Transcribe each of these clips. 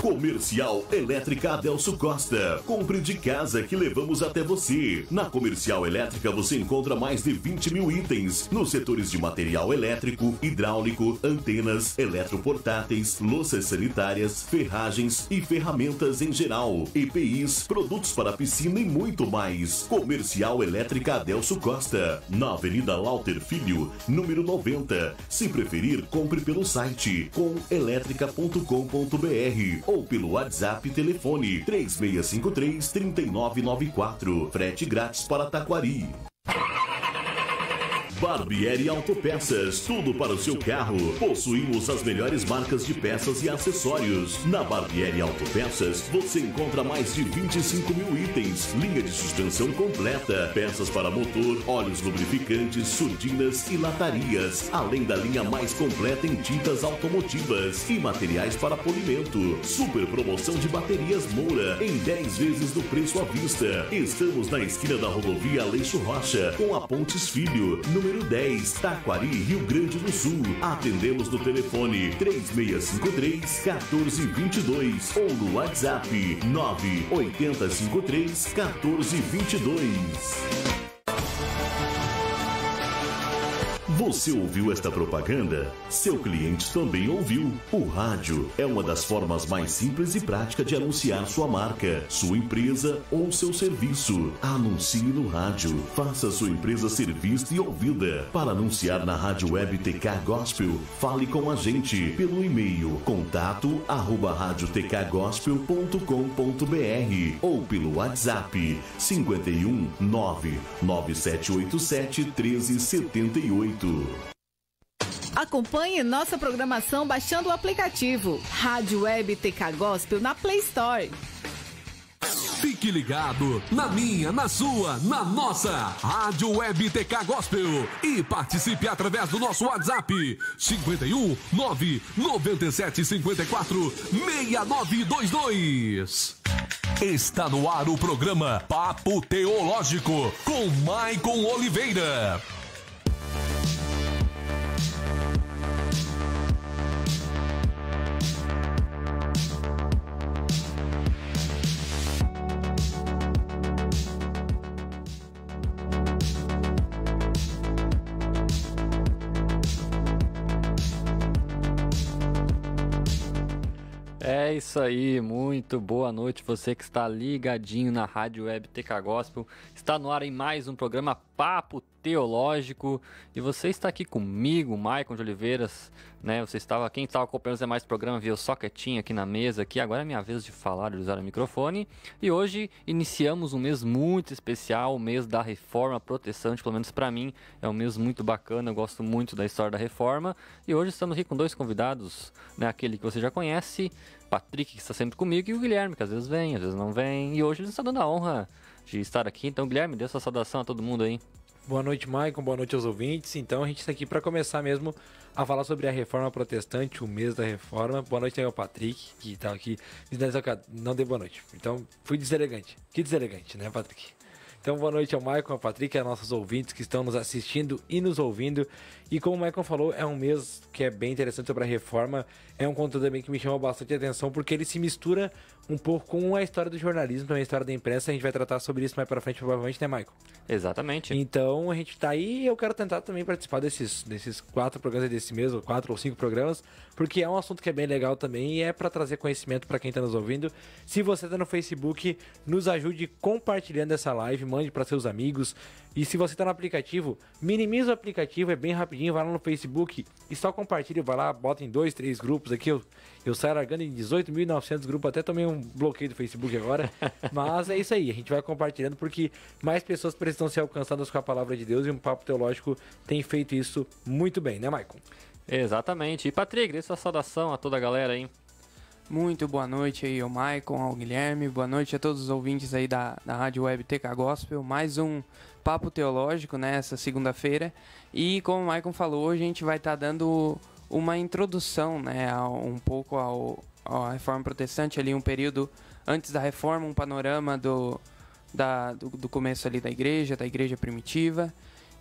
Comercial Elétrica Adelso Costa. Compre de casa que levamos até você. Na Comercial Elétrica você encontra mais de 20 mil itens nos setores de material elétrico, hidráulico, antenas, eletroportáteis, louças sanitárias, ferragens e ferramentas em geral, EPIs, produtos para piscina e muito mais. Comercial Elétrica Adelso Costa, na Avenida Lauter Filho, número 90. Se preferir, compre pelo site comelétrica.com.br ou pelo WhatsApp telefone 3653-3994. Frete grátis para Taquari. Barbieri Autopeças, tudo para o seu carro. Possuímos as melhores marcas de peças e acessórios. Na Barbieri Autopeças, você encontra mais de 25 mil itens, linha de suspensão completa, peças para motor, óleos lubrificantes, surdinas e latarias, além da linha mais completa em tintas automotivas e materiais para polimento. Super promoção de baterias Moura, em 10 vezes do preço à vista. Estamos na esquina da rodovia Aleixo Rocha, com a Pontes Filho, número 10, Taquari, Rio Grande do Sul. Atendemos no telefone 3653-1422 ou no WhatsApp 98053-1422. Você ouviu esta propaganda? Seu cliente também ouviu. O rádio é uma das formas mais simples e práticas de anunciar sua marca, sua empresa ou seu serviço. Anuncie no rádio. Faça sua empresa ser vista e ouvida. Para anunciar na Rádio Web TK Gospel, fale com a gente pelo e-mail contato@radiotkgospel.com.br ou pelo WhatsApp 51 99787 1378. Acompanhe nossa programação baixando o aplicativo Rádio Web TK Gospel na Play Store. Fique ligado na minha, na sua, na nossa Rádio Web TK Gospel e participe através do nosso WhatsApp 51 997 54 6922. Está no ar o programa Papo Teológico com Maicon Oliveira. É isso aí, muito boa noite, você que está ligadinho na Rádio Web TK Gospel. Está no ar em mais um programa Papo Teológico e você está aqui comigo, Maicon de Oliveiras, né? Quem estava acompanhando os demais programas viu só quietinho aqui na mesa, aqui. Agora é minha vez de falar, de usar o microfone. E hoje iniciamos um mês muito especial, o mês da Reforma Protestante, pelo menos para mim é um mês muito bacana, eu gosto muito da história da Reforma. E hoje estamos aqui com dois convidados, né? Aquele que você já conhece, Patrick, que está sempre comigo, e o Guilherme, que às vezes vem, às vezes não vem. E hoje ele está dando a honra de estar aqui. Então, Guilherme, dê sua saudação a todo mundo aí. Boa noite, Maicon. Boa noite aos ouvintes. Então, a gente está aqui para começar mesmo a falar sobre a Reforma Protestante, o mês da Reforma. Boa noite aí ao Patrick, que está aqui. Não dei boa noite. Então, fui deselegante. Que deselegante, né, Patrick? Então, boa noite ao Maicon, ao Patrick, a nossos ouvintes que estão nos assistindo e nos ouvindo. E como o Maicon falou, é um mês que é bem interessante sobre a Reforma. É um conteúdo também que me chama bastante atenção, porque ele se mistura um pouco com a história do jornalismo, também a história da imprensa. A gente vai tratar sobre isso mais pra frente, provavelmente, né, Maicon? Exatamente. Então, a gente tá aí e eu quero tentar também participar desses 4 programas desse mês, ou 4 ou 5 programas, porque é um assunto que é bem legal também e é para trazer conhecimento para quem tá nos ouvindo. Se você tá no Facebook, nos ajude compartilhando essa live, mande para seus amigos. E se você tá no aplicativo, minimiza o aplicativo, é bem rapidinho, vai lá no Facebook e só compartilha, vai lá, bota em 2, 3 grupos aqui. Eu saio largando em 18.900 grupos, até tomei um bloqueio do Facebook agora. Mas é isso aí, a gente vai compartilhando porque mais pessoas precisam ser alcançadas com a palavra de Deus e um Papo Teológico tem feito isso muito bem, né, Maicon? Exatamente. E Patrick, dê sua saudação a toda a galera aí. Muito boa noite aí ao Maicon, ao Guilherme, boa noite a todos os ouvintes aí da Rádio Web TK Gospel, mais um Papo Teológico nessa segunda-feira, e como o Maicon falou, hoje a gente vai estar dando uma introdução, né, um pouco à Reforma Protestante, ali um período antes da Reforma, um panorama do começo ali da igreja primitiva,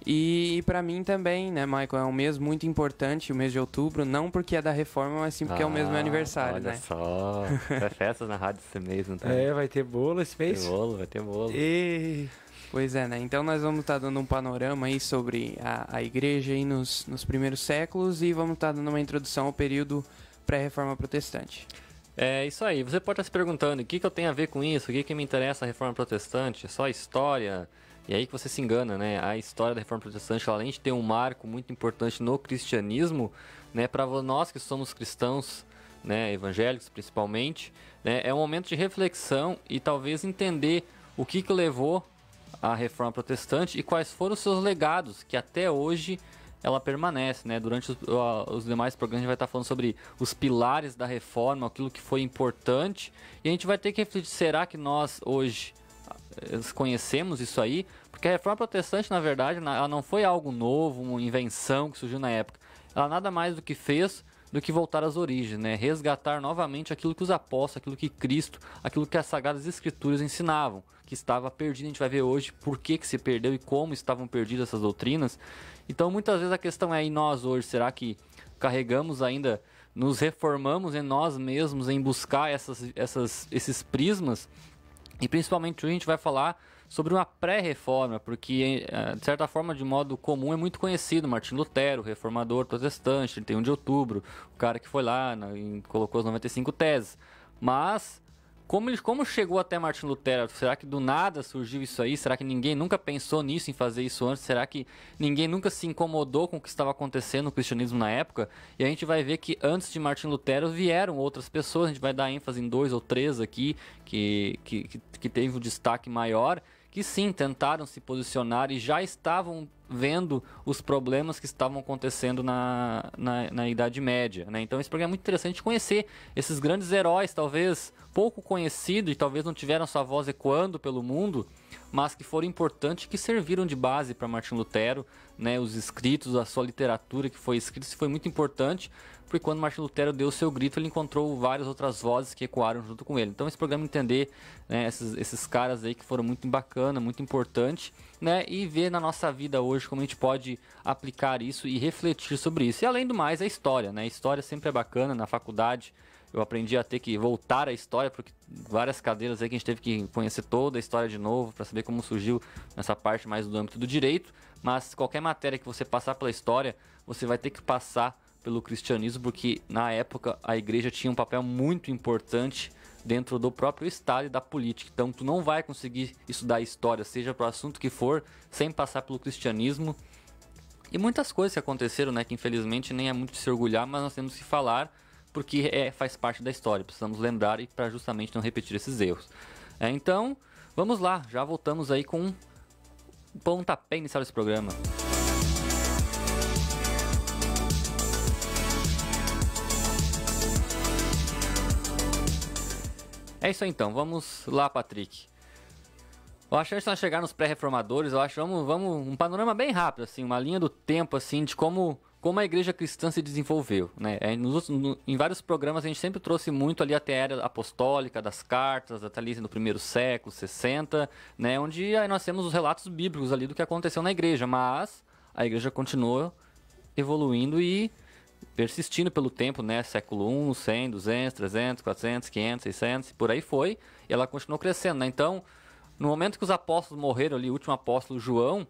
E para mim também, né, Michael, é um mês muito importante, o mês de outubro, não porque é da reforma, mas sim porque é o mês do meu aniversário, olha né? só, é festas na rádio esse mês, não tem? Vai ter bolo esse mês? Vai ter bolo. Pois é, né? Então nós vamos estar dando um panorama aí sobre a igreja aí nos primeiros séculos e vamos estar dando uma introdução ao período pré-reforma protestante. É isso aí, você pode estar se perguntando, o que eu tenho a ver com isso? O que me interessa a reforma protestante? Só a história? E aí que você se engana, né? A história da reforma protestante, ela, além de ter um marco muito importante no cristianismo, né, para nós que somos cristãos, né, evangélicos principalmente, né, é um momento de reflexão e talvez entender o que levou à reforma protestante e quais foram os seus legados, que até hoje ela permanece, né? Durante os demais programas a gente vai estar falando sobre os pilares da reforma, aquilo que foi importante, e a gente vai ter que refletir, será que nós hoje conhecemos isso aí? Porque a reforma protestante, na verdade, ela não foi algo novo, uma invenção que surgiu na época. Ela nada mais do que fez do que voltar às origens, né? Resgatar novamente aquilo que os apóstolos, aquilo que Cristo, aquilo que as Sagradas Escrituras ensinavam, que estava perdido. A gente vai ver hoje por que se perdeu e como estavam perdidas essas doutrinas. Então, muitas vezes a questão é, e nós hoje, será que carregamos ainda, nos reformamos em nós mesmos, em buscar esses prismas? E principalmente hoje a gente vai falar sobre uma pré-reforma, porque de certa forma, de modo comum, é muito conhecido Martim Lutero, reformador protestante, 31 de outubro, o cara que foi lá e colocou as 95 teses. Mas como chegou até Martim Lutero? Será que do nada surgiu isso aí? Será que ninguém nunca pensou nisso, em fazer isso antes? Será que ninguém nunca se incomodou com o que estava acontecendo no cristianismo na época? E a gente vai ver que antes de Martim Lutero vieram outras pessoas, a gente vai dar ênfase em 2 ou 3 aqui, que teve um destaque maior, que sim, tentaram se posicionar e já estavam vendo os problemas que estavam acontecendo na Idade Média, né? Então esse programa é muito interessante conhecer esses grandes heróis, talvez pouco conhecidos e talvez não tiveram sua voz ecoando pelo mundo, mas que foram importantes, que serviram de base para Martim Lutero, né? Os escritos, a sua literatura que foi escrita, isso foi muito importante, porque quando Martim Lutero deu o seu grito, ele encontrou várias outras vozes que ecoaram junto com ele. Então esse programa entender, né, esses caras aí que foram muito bacana, muito importante, né, e ver na nossa vida hoje como a gente pode aplicar isso e refletir sobre isso. E além do mais, a história, né? A história sempre é bacana. Na faculdade eu aprendi a ter que voltar à história, porque várias cadeiras aí que a gente teve que conhecer toda a história de novo para saber como surgiu nessa parte mais do âmbito do direito. Mas qualquer matéria que você passar pela história, você vai ter que passar pelo cristianismo, porque na época a igreja tinha um papel muito importante dentro do próprio Estado e da política. Então tu não vai conseguir estudar história, seja para o assunto que for, sem passar pelo cristianismo. E muitas coisas que aconteceram, né, que infelizmente nem é muito de se orgulhar, mas nós temos que falar, porque faz parte da história, precisamos lembrar e para justamente não repetir esses erros. Então, vamos lá, já voltamos aí com um pontapé inicial desse programa. É isso aí então, vamos lá, Patrick. Eu acho que antes de nós chegar nos pré-reformadores, eu acho que vamos um panorama bem rápido, assim, uma linha do tempo, assim, de como a igreja cristã se desenvolveu, né? Em vários programas a gente sempre trouxe muito ali até a era apostólica, das cartas, até ali no primeiro século, 60, né? Onde aí nós temos os relatos bíblicos ali do que aconteceu na igreja, mas a igreja continuou evoluindo e persistindo pelo tempo, né? Século I, 100, 200, 300, 400, 500, 600, por aí foi. E ela continuou crescendo, né? Então, no momento que os apóstolos morreram ali, o último apóstolo João,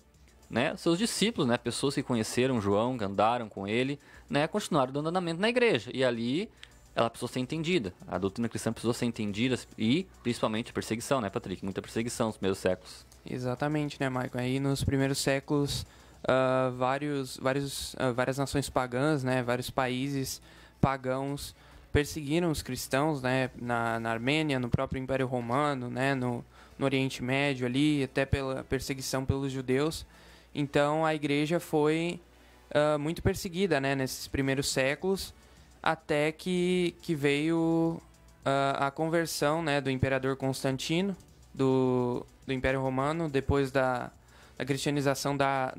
né? Seus discípulos, né? Pessoas que conheceram João, que andaram com ele, né? Continuaram dando andamento na igreja. E ali, ela precisou ser entendida. A doutrina cristã precisou ser entendida e, principalmente, a perseguição, né, Patrick? Muita perseguição nos primeiros séculos. Exatamente, né, Michael? Aí, nos primeiros séculos, várias nações pagãs, né, vários países pagãos perseguiram os cristãos, né, na Armênia, no próprio Império Romano, né, no Oriente Médio ali, até pela perseguição pelos judeus. Então a igreja foi muito perseguida, né, nesses primeiros séculos, até que veio a conversão, né, do imperador Constantino, do Império Romano, depois da cristianização da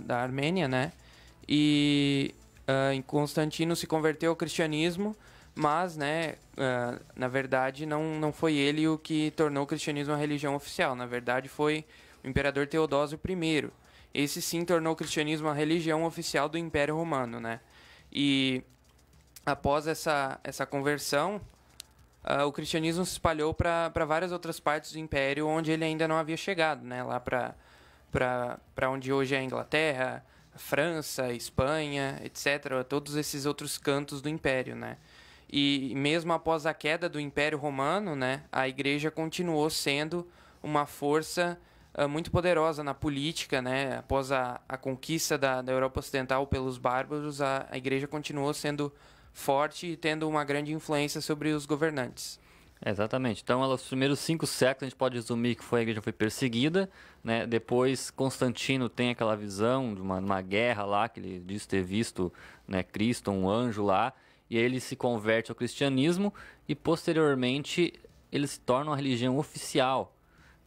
Armênia, né? E Constantino se converteu ao cristianismo, mas, né, na verdade, não foi ele o que tornou o cristianismo a religião oficial. Na verdade, foi o imperador Teodósio I. esse sim tornou o cristianismo a religião oficial do Império Romano, né? E após essa conversão, o cristianismo se espalhou para várias outras partes do Império onde ele ainda não havia chegado, né? Lá para onde hoje é a Inglaterra, a França, a Espanha, etc. Todos esses outros cantos do Império, né? E mesmo após a queda do Império Romano, né, a Igreja continuou sendo uma força muito poderosa na política, né? Após a conquista da Europa Ocidental pelos bárbaros, a Igreja continuou sendo forte e tendo uma grande influência sobre os governantes. Exatamente. Então, os primeiros 5 séculos, a gente pode resumir que a igreja foi perseguida, né? Depois, Constantino tem aquela visão de uma guerra lá, que ele diz ter visto, né, Cristo, um anjo lá, e aí ele se converte ao cristianismo e, posteriormente, ele se torna uma religião oficial,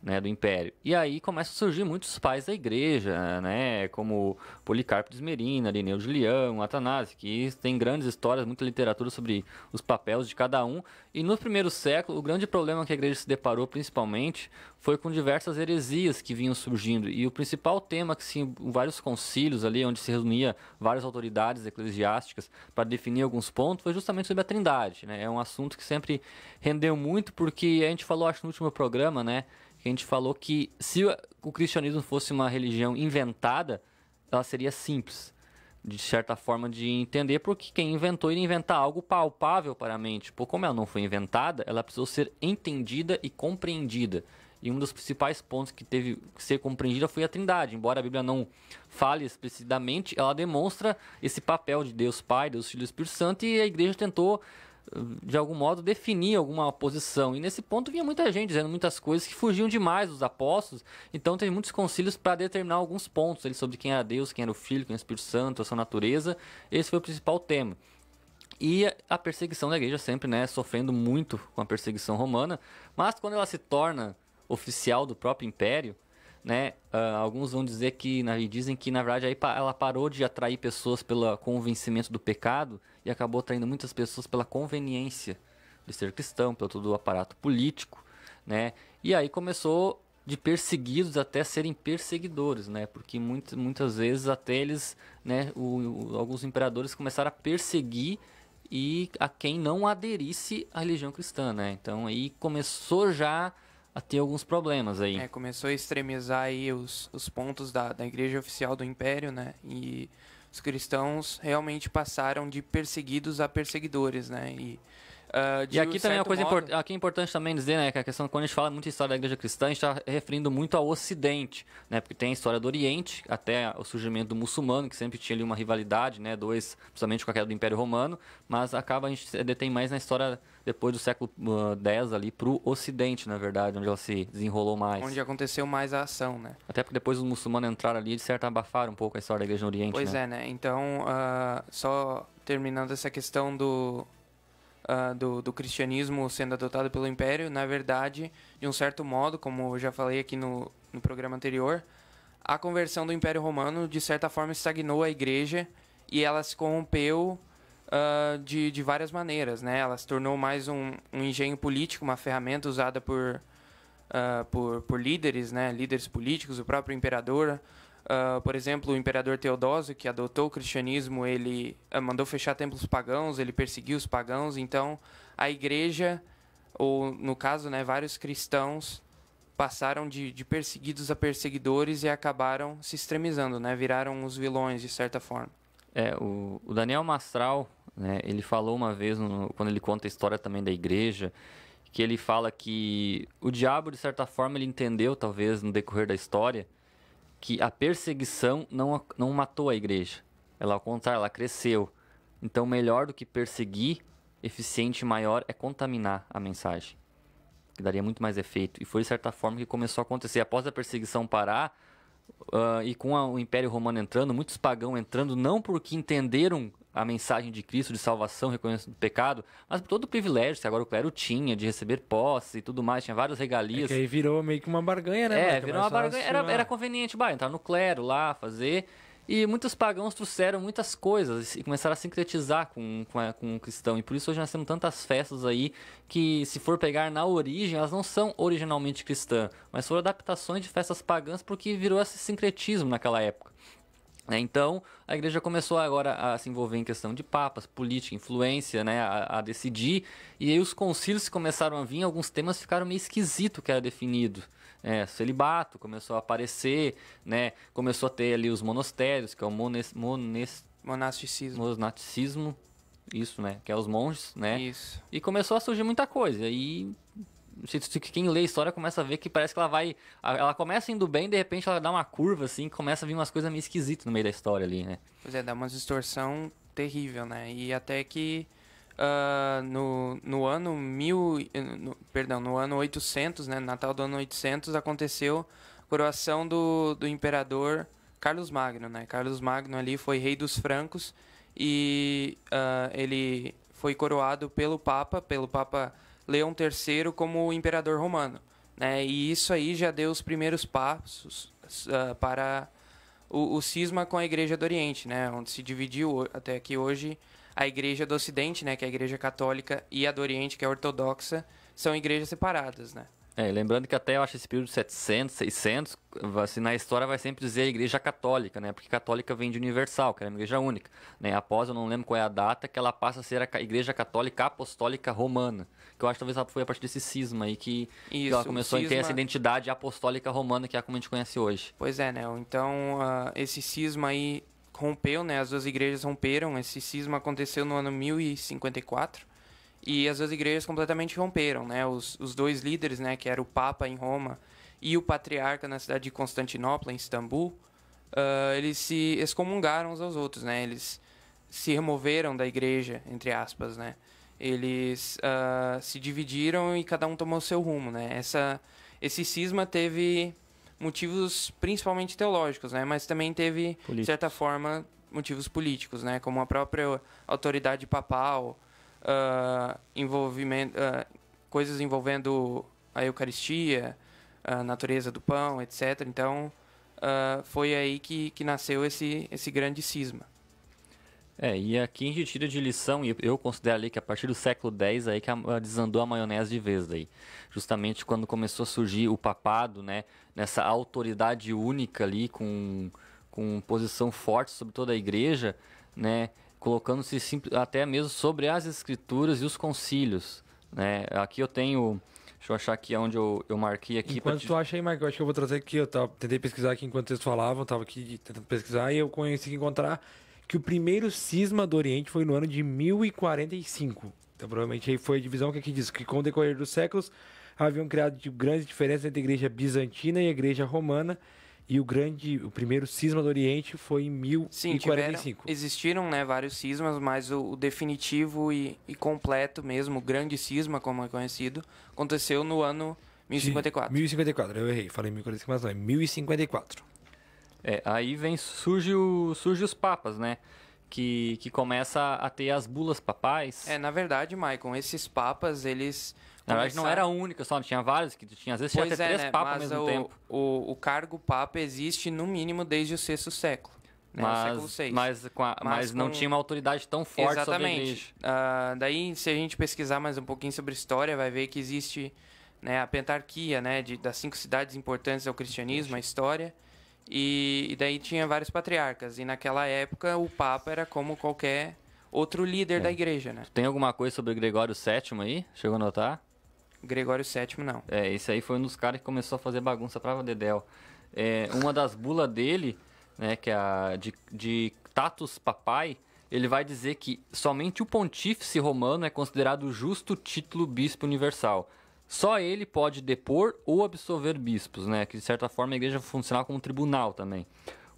né, do Império. E aí começam a surgir muitos pais da igreja, né, como Policarpo de Esmerina, Ireneu de Leão, Atanásio, que tem grandes histórias, muita literatura sobre os papéis de cada um. E no primeiro século, o grande problema que a igreja se deparou principalmente foi com diversas heresias que vinham surgindo. E o principal tema, que sim, vários concílios ali, onde se reunia várias autoridades eclesiásticas para definir alguns pontos, foi justamente sobre a Trindade, né? É um assunto que sempre rendeu muito, porque a gente falou, acho, no último programa, né, que a gente falou que se o cristianismo fosse uma religião inventada, ela seria simples, de certa forma, de entender, porque quem inventou iria inventar algo palpável para a mente. Como ela não foi inventada, ela precisou ser entendida e compreendida. E um dos principais pontos que teve que ser compreendida foi a Trindade. Embora a Bíblia não fale explicitamente, ela demonstra esse papel de Deus Pai, Deus Filho e Espírito Santo, e a igreja tentou, de algum modo, definir alguma posição. E nesse ponto vinha muita gente dizendo muitas coisas que fugiam demais dos apóstolos. Então teve muitos concílios para determinar alguns pontos ali, sobre quem era Deus, quem era o Filho, quem era o Espírito Santo, a sua natureza. Esse foi o principal tema. E a perseguição da igreja sempre, né, sofrendo muito com a perseguição romana. Mas quando ela se torna oficial do próprio império, né, alguns vão dizer que, dizem que na verdade aí ela parou de atrair pessoas pelo convencimento do pecado e acabou atraindo muitas pessoas pela conveniência de ser cristão, pelo todo o aparato político, né? E aí começou de perseguidos até serem perseguidores, né? Porque muitas vezes até eles, né, alguns imperadores começaram a perseguir e a quem não aderisse à religião cristã, né? Então aí começou já a ter alguns problemas aí. Começou a extremizar aí os pontos da igreja oficial do Império, né? E os cristãos realmente passaram de perseguidos a perseguidores, né? E aqui também uma coisa aqui é importante também dizer, né, que a questão, quando a gente fala muito de história da igreja cristã, a gente está referindo muito ao Ocidente, né? Porque tem a história do Oriente, até o surgimento do muçulmano, que sempre tinha ali uma rivalidade, né? Principalmente com a queda do Império Romano, mas a gente detém mais na história depois do século X ali pro Ocidente, na verdade, onde ela se desenrolou mais. Onde aconteceu mais a ação, né? Até porque depois os muçulmanos entraram ali e de certo abafaram um pouco a história da igreja no Oriente, Pois né? né? Então, só terminando essa questão do cristianismo sendo adotado pelo Império, na verdade, de um certo modo, como eu já falei aqui no programa anterior, a conversão do Império Romano, de certa forma, estagnou a igreja e ela se corrompeu de várias maneiras, né? Ela se tornou mais um engenho político, uma ferramenta usada por líderes, né? Líderes políticos, o próprio imperador. Por exemplo, o imperador Teodósio, que adotou o cristianismo, ele mandou fechar templos pagãos, ele perseguiu os pagãos. Então, a igreja, ou no caso, né, vários cristãos, passaram de perseguidos a perseguidores e acabaram se extremizando, né? Viraram os vilões, de certa forma. O Daniel Mastral, né, ele falou uma vez, quando ele conta a história também da igreja, que ele fala que o diabo, de certa forma, ele entendeu, talvez, no decorrer da história, que a perseguição não matou a igreja. Ela, ao contrário, ela cresceu. Então, melhor do que perseguir, eficiente e maior, é contaminar a mensagem, que daria muito mais efeito. E foi, de certa forma, que começou a acontecer. Após a perseguição parar, e com o Império Romano entrando, muitos pagãos entrando, não porque entenderam a mensagem de Cristo, de salvação, reconhecimento do pecado, mas por todo o privilégio que agora o clero tinha, de receber posse e tudo mais, tinha várias regalias. Que aí virou meio que uma barganha, né? Virou uma barganha, era conveniente, entrar no clero lá, fazer, E muitos pagãos trouxeram muitas coisas e começaram a sincretizar com o cristão. E por isso hoje nós temos tantas festas aí que, se for pegar na origem, elas não são originalmente cristãs, mas foram adaptações de festas pagãs porque virou esse sincretismo naquela época. Então, a igreja começou agora a se envolver em questão de papas, política, influência, né, a decidir. E aí os concílios começaram a vir, alguns temas ficaram meio esquisitos que era definido. Celibato começou a aparecer, né, começou a ter ali os monastérios, que é o monasticismo, isso, né, que é os monges, né. Isso. E começou a surgir muita coisa. E quem lê a história começa a ver que parece que ela começa indo bem, de repente ela dá uma curva assim, começa a vir umas coisas meio esquisitas no meio da história ali, né? Pois é, dá uma distorção terrível, né? E até que no ano 800, né, no Natal do ano 800, aconteceu a coroação do imperador Carlos Magno, né? Carlos Magno ali foi rei dos francos e ele foi coroado pelo Papa Leão III como imperador romano, né? E isso aí já deu os primeiros passos para o cisma com a Igreja do Oriente, né? Onde se dividiu até que hoje a Igreja do Ocidente, né? Que é a Igreja Católica, e a do Oriente, que é a Ortodoxa, são igrejas separadas, né? Lembrando que até eu acho esse período de 700, 600, assim, na história vai sempre dizer a Igreja Católica, né? Porque católica vem de universal, que era uma igreja única, né? Após, eu não lembro qual é a data, que ela passa a ser a Igreja Católica Apostólica Romana, que eu acho que talvez foi a partir desse cisma aí que ela começou a ter essa identidade apostólica romana, que é como a gente conhece hoje. Pois é, né? Então, esse cisma aí rompeu, né? As duas igrejas romperam, esse cisma aconteceu no ano 1054, e as duas igrejas completamente romperam, né? Os dois líderes, né? Que era o Papa em Roma e o Patriarca na cidade de Constantinopla, em Istambul, eles se excomungaram uns aos outros, né? Eles se removeram da igreja, entre aspas, né? Eles se dividiram e cada um tomou seu rumo, né? Esse cisma teve motivos principalmente teológicos, né? Mas também teve, de certa forma, motivos políticos, né? Como a própria autoridade papal, coisas envolvendo a Eucaristia, a natureza do pão, etc. Então, foi aí que nasceu esse grande cisma. E aqui a gente tira de lição, e eu considero ali que a partir do século X aí que desandou a maionese de vez daí. Justamente quando começou a surgir o papado, né? Nessa autoridade única ali, com posição forte sobre toda a igreja, né? Colocando-se até mesmo sobre as escrituras e os concílios, né? Aqui eu tenho, deixa eu achar aqui onde eu marquei aqui. Enquanto tu acha aí, Mike, eu acho que eu vou trazer aqui, tentei pesquisar aqui enquanto vocês falavam, estava aqui tentando pesquisar e eu consegui encontrar que o primeiro cisma do Oriente foi no ano de 1045. Então provavelmente aí foi a divisão que aqui diz que com o decorrer dos séculos haviam criado grandes diferenças entre a igreja bizantina e a igreja romana. E o primeiro cisma do Oriente foi em 1045. Existiram, né, vários cismas, mas o definitivo e completo mesmo, o grande cisma, como é conhecido, aconteceu no ano 1054. 1054, eu errei, falei 1045, mas não, é 1054. Aí surge os papas, né? Que começa a ter as bulas papais. Na verdade, Maicon, esses papas, eles... Na verdade, não era a única, só tinha vários, às vezes tinha até três papas ao mesmo tempo. O cargo papa existe, no mínimo, desde o VI século. Né? O século VI. Mas não tinha uma autoridade tão forte sobre a igreja. Daí, se a gente pesquisar mais um pouquinho sobre história, vai ver que existe, né, a pentarquia, né, das 5 cidades importantes ao cristianismo, a história. E daí tinha vários patriarcas. E naquela época, o papa era como qualquer outro líder da igreja, né? Tem alguma coisa sobre Gregório VII aí? Chegou a notar? Gregório VII, não. Esse aí foi um dos caras que começou a fazer bagunça pra Dedéu. Uma das bulas dele, né, que é a de Tatus Papai, ele vai dizer que somente o pontífice romano é considerado o justo título bispo universal. Só ele pode depor ou absolver bispos, né, que de certa forma a igreja funcionava como um tribunal também.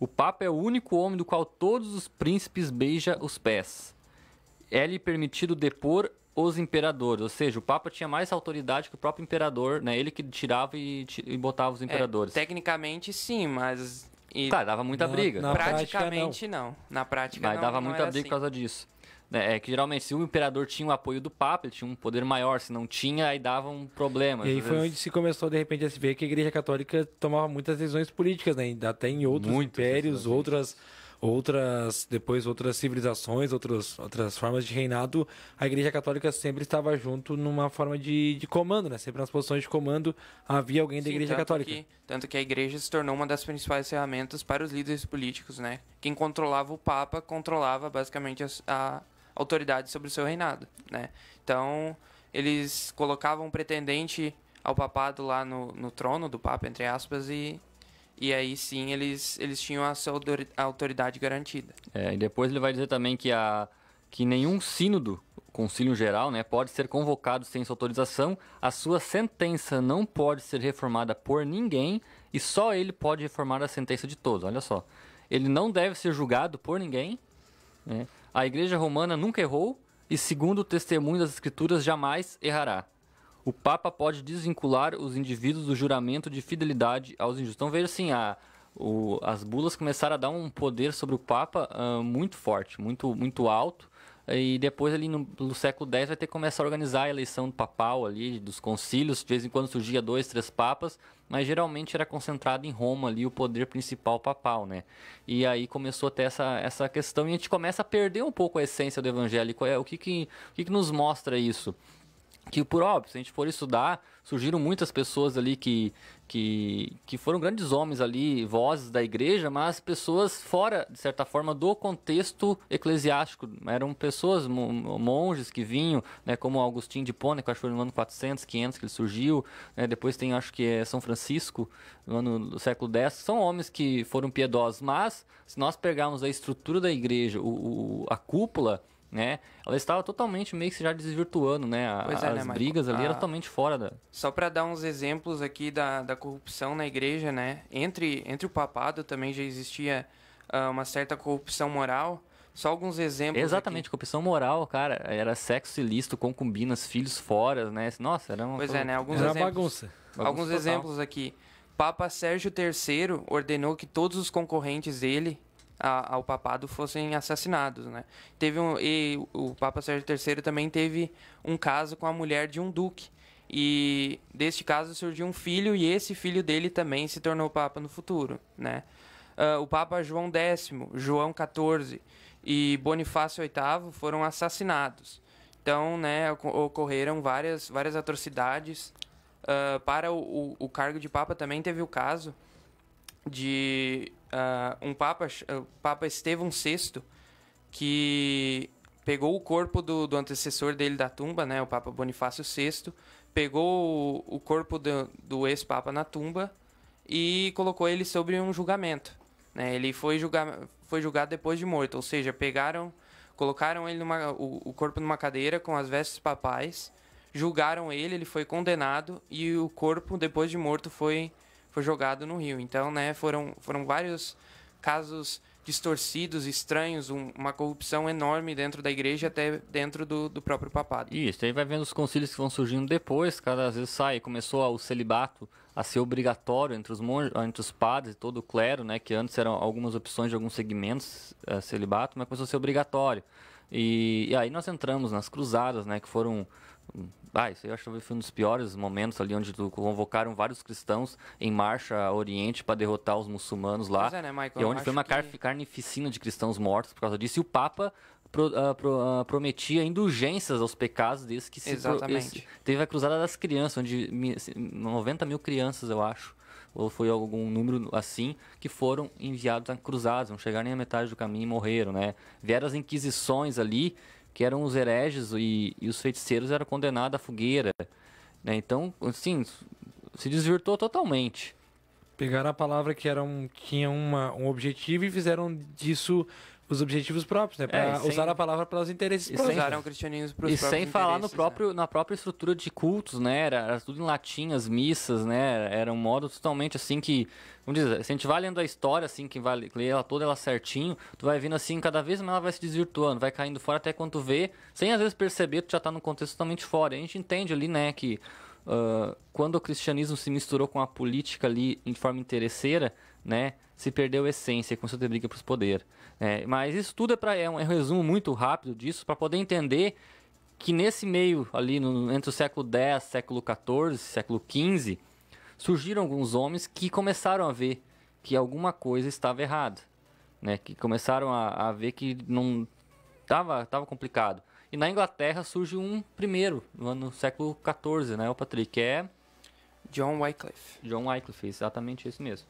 O Papa é o único homem do qual todos os príncipes beijam os pés. É-lhe permitido depor os imperadores, ou seja, o Papa tinha mais autoridade que o próprio imperador, né? Ele que tirava e botava os imperadores. Tecnicamente sim, mas... dava muita briga. Praticamente não. Na prática mas não. Dava não muita briga assim. por causa disso. Que geralmente se o imperador tinha o apoio do Papa, ele tinha um poder maior, se não tinha, aí dava um problema. E aí foi onde se começou de repente a se ver que a igreja católica tomava muitas decisões políticas, né? Até em outros impérios, depois outras civilizações, outras formas de reinado, a Igreja Católica sempre estava junto numa forma de comando, né? Sempre nas posições de comando havia alguém da Igreja Católica. Tanto que a Igreja se tornou uma das principais ferramentas para os líderes políticos, né? Quem controlava o Papa controlava basicamente a autoridade sobre o seu reinado, né? Então, eles colocavam um pretendente ao papado lá no trono do Papa, entre aspas, e aí sim eles tinham a sua autoridade garantida. E depois ele vai dizer também que nenhum sínodo, concílio geral, né, pode ser convocado sem sua autorização, a sua sentença não pode ser reformada por ninguém e só ele pode reformar a sentença de todos. Olha só, ele não deve ser julgado por ninguém, né? A Igreja Romana nunca errou e, segundo o testemunho das Escrituras, jamais errará. O Papa pode desvincular os indivíduos do juramento de fidelidade aos injustos. Então veja assim, as bulas começaram a dar um poder sobre o Papa muito forte, muito alto. E depois ali no século X vai ter que começar a organizar a eleição do papal ali, dos concílios. De vez em quando surgia 2, 3 papas, mas geralmente era concentrado em Roma ali o poder principal papal, né? E aí começou a ter essa questão e a gente começa a perder um pouco a essência do evangelho. O que nos mostra isso? Que, por óbvio, se a gente for estudar, surgiram muitas pessoas ali que foram grandes homens ali, vozes da igreja, mas pessoas fora, de certa forma, do contexto eclesiástico. Eram pessoas, monges que vinham, né, como Agostinho de Hipona, que acho que foi no ano 400, 500 que ele surgiu. Né, depois tem, acho que é São Francisco, no ano do século X. São homens que foram piedosos, mas se nós pegarmos a estrutura da igreja, a cúpula, né, ela estava totalmente meio que já desvirtuando, né? As brigas ali eram totalmente fora da... Só para dar uns exemplos aqui da corrupção na igreja, né? Entre o papado também já existia uma certa corrupção moral. Só alguns exemplos. Exatamente, aqui. Corrupção moral, cara, era sexo ilícito, concubinas, filhos fora, né? Nossa, era uma Pois é, né? Era bagunça. Alguns total. Exemplos aqui. Papa Sérgio III ordenou que todos os concorrentes dele ao papado fossem assassinados, né? E o Papa Sérgio III também teve um caso com a mulher de um duque. E deste caso surgiu um filho e esse filho dele também se tornou papa no futuro, né? O Papa João X, João XIV e Bonifácio VIII foram assassinados. Então, né, ocorreram várias atrocidades. Para o cargo de papa também teve o caso de o Papa Estevão VI, que pegou o corpo do antecessor dele da tumba, né, o Papa Bonifácio VI, pegou o corpo do ex-papa na tumba e colocou ele sobre um julgamento. Né, ele foi julgado depois de morto, ou seja, colocaram ele o corpo numa cadeira com as vestes papais, julgaram ele foi condenado e o corpo, depois de morto, foi jogado no rio. Então, né, foram vários casos distorcidos, estranhos, uma corrupção enorme dentro da igreja, até dentro do próprio papado. Isso, aí vai vendo os concílios que vão surgindo depois, cada vez começou o celibato a ser obrigatório entre os monges, entre os padres e todo o clero, né, que antes eram algumas opções de alguns segmentos celibato, mas começou a ser obrigatório. E aí nós entramos nas cruzadas, né, que foram... isso aí eu acho que foi um dos piores momentos ali, onde convocaram vários cristãos em marcha ao Oriente para derrotar os muçulmanos lá. Né, Michael, e onde foi uma carnificina de cristãos mortos por causa disso. E o Papa prometia indulgências aos pecados desses que teve a cruzada das crianças, onde 90 mil crianças, eu acho, ou foi algum número assim, que foram enviados a cruzadas, não chegaram nem a metade do caminho e morreram, né? Vieram as inquisições ali, que eram os hereges e os feiticeiros eram condenados à fogueira. Né? Então, assim, se desvirtuou totalmente. Pegaram a palavra que tinha um objetivo e fizeram disso os objetivos próprios, né? Para usar a palavra para os interesses próprios. Usaram o cristianismo para os próprios sem falar interesses, na própria estrutura de cultos, né? Era tudo em latim, as missas, né? Era um modo totalmente assim que... Vamos dizer, se a gente vai lendo a história, assim, que vai ler ela toda ela certinho, tu vai vendo assim, cada vez mais ela vai se desvirtuando, vai caindo fora até quando tu vê, sem às vezes perceber, tu já tá num contexto totalmente fora. E a gente entende ali, né, que quando o cristianismo se misturou com a política ali de forma interesseira, né, se perdeu a essência e começou a ter briga pros poderes. Mas isso tudo é um resumo muito rápido disso, para poder entender que nesse meio ali, entre o século X, século XIV, século XV, surgiram alguns homens que começaram a ver que alguma coisa estava errada. né, que começaram a ver que não tava complicado. E na Inglaterra surge um primeiro, no século XIV, né, o Patrick, que é John Wycliffe. John Wycliffe, exatamente esse mesmo.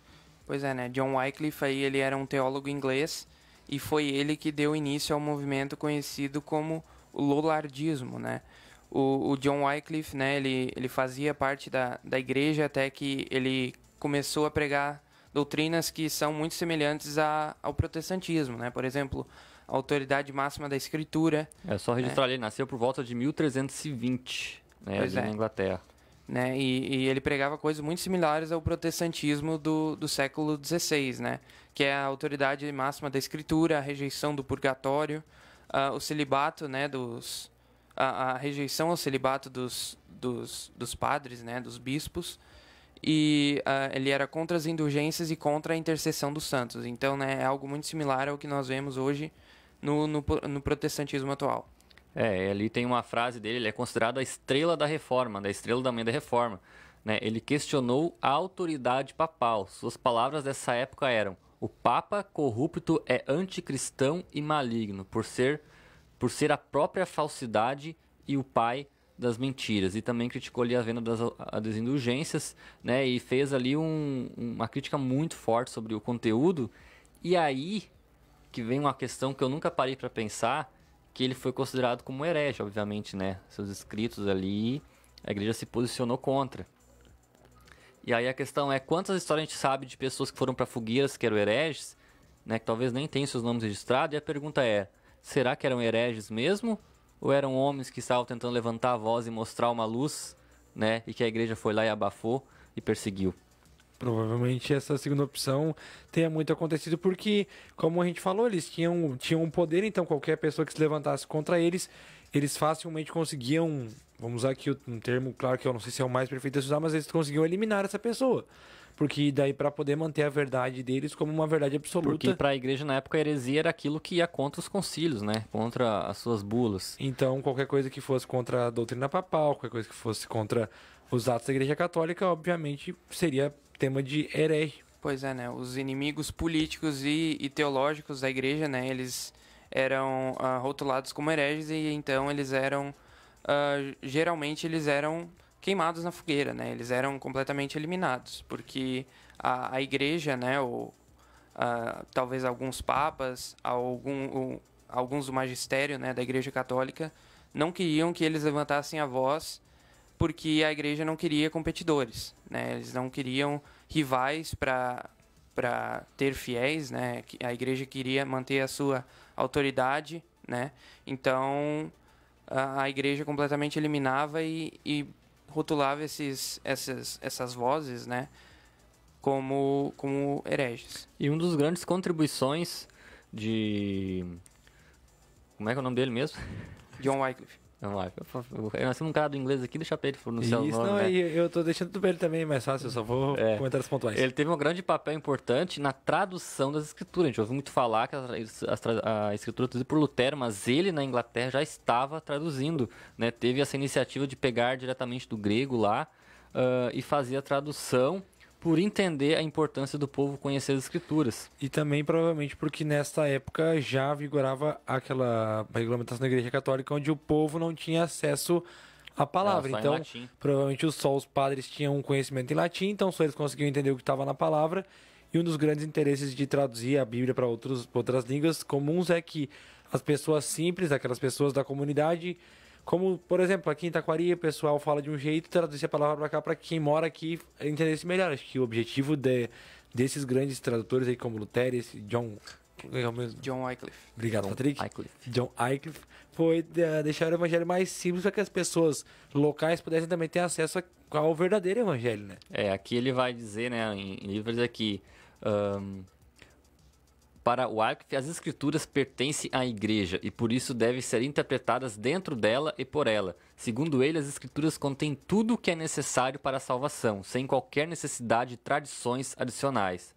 Pois é, né? John Wycliffe aí, ele era um teólogo inglês e foi ele que deu início ao movimento conhecido como o Lollardismo, né? O John Wycliffe, né, ele fazia parte da igreja até que ele começou a pregar doutrinas que são muito semelhantes ao protestantismo, né? Por exemplo, a autoridade máxima da Escritura. É só registrar ali, ele nasceu por volta de 1320, né, ali na Inglaterra. Né? E ele pregava coisas muito similares ao protestantismo do século XVI, né? Que é a autoridade máxima da Escritura, a rejeição do purgatório, o celibato, né, a rejeição ao celibato dos padres, né, dos bispos, e ele era contra as indulgências e contra a intercessão dos santos. Então, né, é algo muito similar ao que nós vemos hoje no protestantismo atual. Ali tem uma frase dele, ele é considerado a estrela da reforma, da estrela da manhã da reforma, né? Ele questionou a autoridade papal. Suas palavras dessa época eram: o Papa corrupto é anticristão e maligno, por ser a própria falsidade e o pai das mentiras. E também criticou ali a venda das indulgências, né? E fez ali uma crítica muito forte sobre o conteúdo. E aí que vem uma questão que eu nunca parei para pensar, que ele foi considerado como herege, obviamente, né? Seus escritos ali, a igreja se posicionou contra. E aí a questão é, quantas histórias a gente sabe de pessoas que foram para fogueiras que eram hereges, né? Que talvez nem tenham seus nomes registrados, e a pergunta é, será que eram hereges mesmo? Ou eram homens que estavam tentando levantar a voz e mostrar uma luz, né? E que a igreja foi lá e abafou e perseguiu? Provavelmente essa segunda opção tenha muito acontecido porque, como a gente falou, eles tinham um poder, então qualquer pessoa que se levantasse contra eles facilmente conseguiam, vamos usar aqui um termo, claro que eu não sei se é o mais perfeito a se usar, mas eles conseguiam eliminar essa pessoa. Porque daí para poder manter a verdade deles como uma verdade absoluta. Porque para a igreja na época a heresia era aquilo que ia contra os concílios, né? Contra as suas bulas. Então qualquer coisa que fosse contra a doutrina papal, qualquer coisa que fosse contra os atos da igreja católica, obviamente seria tema de herege. Pois é, né? Os inimigos políticos e teológicos da igreja, né? Eles eram rotulados como hereges e então eles eram, geralmente eles eram queimados na fogueira, né? Eles eram completamente eliminados, porque a igreja, né? Ou talvez alguns papas, alguns do magistério, né? Da igreja católica, não queriam que eles levantassem a voz, porque a igreja não queria competidores, né? Eles não queriam rivais para ter fiéis, né? A igreja queria manter a sua autoridade, né? Então a igreja completamente eliminava e rotulava essas vozes, né? Como hereges. E uma das grandes contribuições de... Como é que é o nome dele mesmo? John Wycliffe. Eu nasci num cara do inglês aqui, deixa pra ele pronunciar o nome, não, né? Eu tô deixando tudo pra ele também, mais fácil, eu só vou comentar os pontuais. Ele teve um grande papel importante na tradução das escrituras. A gente ouviu muito falar que a escritura traduzida por Lutero, mas ele na Inglaterra já estava traduzindo, né? Teve essa iniciativa de pegar diretamente do grego lá e fazer a tradução por entender a importância do povo conhecer as escrituras. E também, provavelmente, porque nesta época já vigorava aquela regulamentação da Igreja Católica onde o povo não tinha acesso à palavra. Então, provavelmente só os padres tinham um conhecimento em latim, então só eles conseguiam entender o que estava na palavra. E um dos grandes interesses de traduzir a Bíblia para outras línguas comuns é que as pessoas simples, aquelas pessoas da comunidade, como, por exemplo, aqui em Taquari, o pessoal fala de um jeito e traduzir a palavra para cá para quem mora aqui entendesse melhor. Acho que o objetivo desses grandes tradutores aí, como Lutero, esse John Wycliffe. Obrigado, Patrick. John Wycliffe foi deixar o evangelho mais simples para que as pessoas locais pudessem também ter acesso ao verdadeiro evangelho, né? Aqui ele vai dizer, né, em livros aqui... Para Wycliffe, as escrituras pertencem à igreja e por isso devem ser interpretadas dentro dela e por ela. Segundo ele, as escrituras contêm tudo o que é necessário para a salvação, sem qualquer necessidade de tradições adicionais.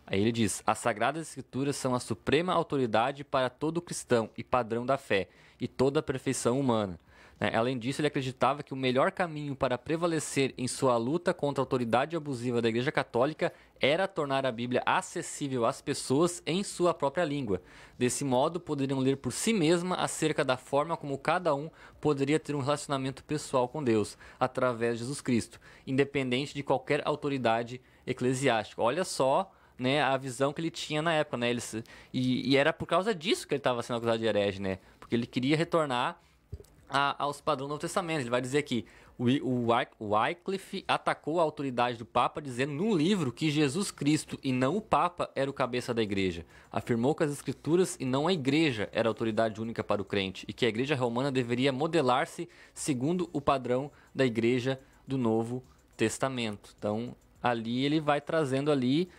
Aí ele diz, as sagradas escrituras são a suprema autoridade para todo cristão e padrão da fé e toda a perfeição humana. né? Além disso, ele acreditava que o melhor caminho para prevalecer em sua luta contra a autoridade abusiva da Igreja Católica era tornar a Bíblia acessível às pessoas em sua própria língua. Desse modo, poderiam ler por si mesma acerca da forma como cada um poderia ter um relacionamento pessoal com Deus, através de Jesus Cristo, independente de qualquer autoridade eclesiástica. Olha só, né, a visão que ele tinha na época, né? E era por causa disso que ele estava sendo acusado de herege, né? Porque ele queria retornar aos padrões do Novo Testamento. Ele vai dizer que o Wycliffe atacou a autoridade do Papa, dizendo num livro que Jesus Cristo e não o Papa era o cabeça da igreja. Afirmou que as Escrituras e não a igreja era a autoridade única para o crente e que a igreja romana deveria modelar-se segundo o padrão da igreja do Novo Testamento. Então, ali ele vai trazendo ali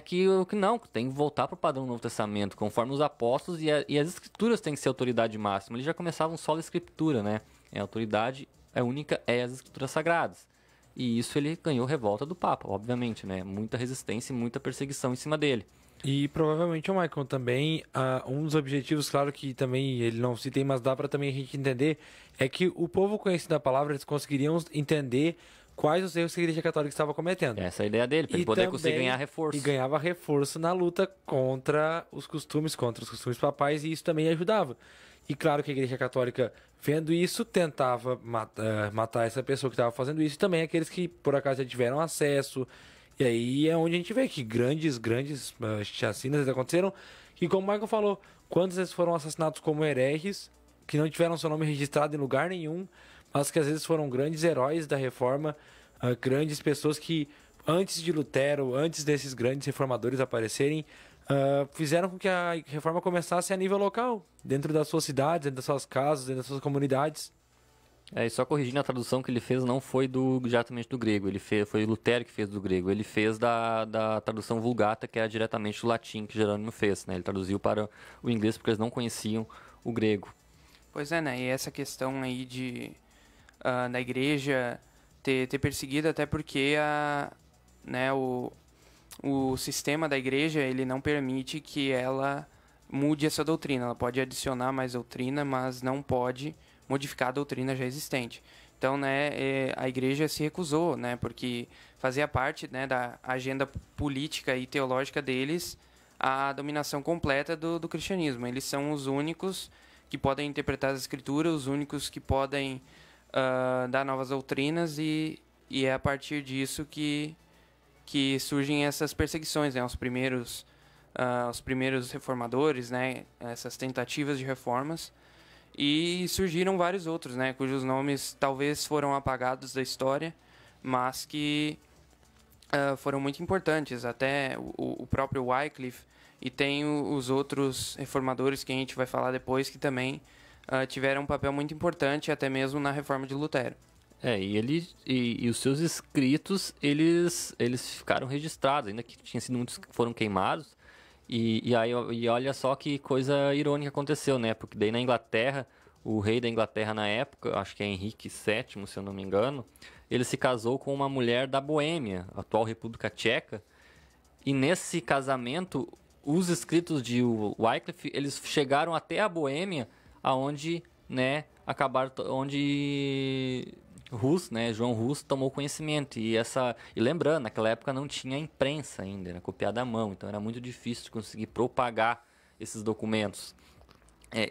que não, tem que voltar para o padrão do Novo Testamento, conforme os apóstolos e as Escrituras têm que ser autoridade máxima. Eles já começavam só a Escritura, né? A autoridade única é as Escrituras Sagradas. E isso ele ganhou revolta do Papa, obviamente, né? Muita resistência e muita perseguição em cima dele. E provavelmente o Michael também, um dos objetivos, claro que também ele não se tem, mas dá para também a gente entender, é que o povo conhecido da palavra, eles conseguiriam entender quais os erros que a Igreja Católica estava cometendo. Essa é a ideia dele, para ele poder conseguir ganhar reforço. E ganhava reforço na luta contra os costumes papais, e isso também ajudava. E claro que a Igreja Católica, vendo isso, tentava matar essa pessoa que estava fazendo isso, e também aqueles que por acaso já tiveram acesso. E aí é onde a gente vê que grandes chacinas aconteceram. E como o Michael falou, quantos eles foram assassinados como hereges, que não tiveram seu nome registrado em lugar nenhum, mas que às vezes foram grandes heróis da Reforma, grandes pessoas que, antes de Lutero, antes desses grandes reformadores aparecerem, fizeram com que a Reforma começasse a nível local, dentro das suas cidades, dentro das suas casas, dentro das suas comunidades. E só corrigindo, a tradução que ele fez não foi diretamente do grego, foi Lutero que fez do grego, ele fez da tradução Vulgata, que é diretamente do latim que Jerônimo fez, né? Ele traduziu para o inglês porque eles não conheciam o grego. Pois é, né? E essa questão aí da igreja ter perseguido, até porque o sistema da igreja, ele não permite que ela mude essa doutrina. Ela pode adicionar mais doutrina, mas não pode modificar a doutrina já existente. Então, né, a igreja se recusou, né, porque fazia parte, né, da agenda política e teológica deles a dominação completa do cristianismo. Eles são os únicos que podem interpretar as escrituras, os únicos que podem dar novas doutrinas, e é a partir disso que surgem essas perseguições, né? Os primeiros reformadores, né? Essas tentativas de reformas, e surgiram vários outros, né? Cujos nomes talvez foram apagados da história, mas que foram muito importantes, até o próprio Wycliffe, e tem os outros reformadores que a gente vai falar depois, que também tiveram um papel muito importante, até mesmo na reforma de Lutero. E os seus escritos, eles ficaram registrados, ainda que tinha sido muitos que foram queimados. E olha só que coisa irônica aconteceu, né? Porque daí na Inglaterra, o rei da Inglaterra na época, acho que é Henrique VII, se eu não me engano, ele se casou com uma mulher da Boêmia, atual República Tcheca. E nesse casamento, os escritos de Wycliffe, eles chegaram até a Boêmia, aonde, né, Hus, né, João Hus tomou conhecimento. E lembrando, naquela época não tinha imprensa ainda, era copiada à mão, então era muito difícil de conseguir propagar esses documentos.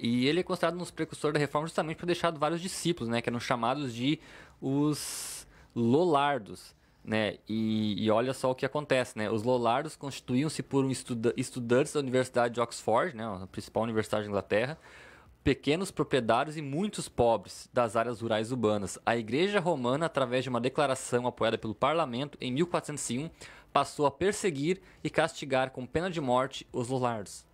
E ele é considerado um dos precursores da reforma justamente por ter deixado vários discípulos, né, que eram chamados de os Lollardos, né? E olha só o que acontece, né? Os Lollardos constituíam-se por estudantes da Universidade de Oxford, né, a principal universidade da Inglaterra, pequenos proprietários e muitos pobres das áreas rurais urbanas. A Igreja Romana, através de uma declaração apoiada pelo Parlamento em 1401, passou a perseguir e castigar com pena de morte os Lollardos.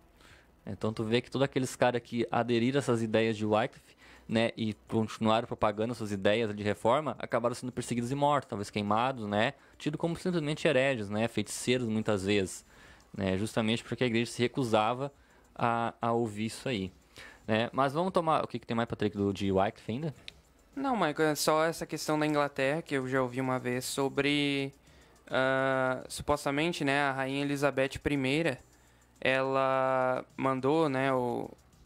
Então tu vê que todos aqueles caras que aderiram a essas ideias de Wycliffe, né, e continuaram propagando suas ideias de reforma, acabaram sendo perseguidos e mortos, talvez queimados, né, tido como simplesmente hereges, né, feiticeiros muitas vezes, né, justamente porque a igreja se recusava a ouvir isso aí. Mas vamos tomar... O que tem mais, Patrick, de Wycliffe ainda? Não, Michael, é só essa questão da Inglaterra, que eu já ouvi uma vez, sobre... supostamente, né, a Rainha Elizabeth I, ela mandou, né,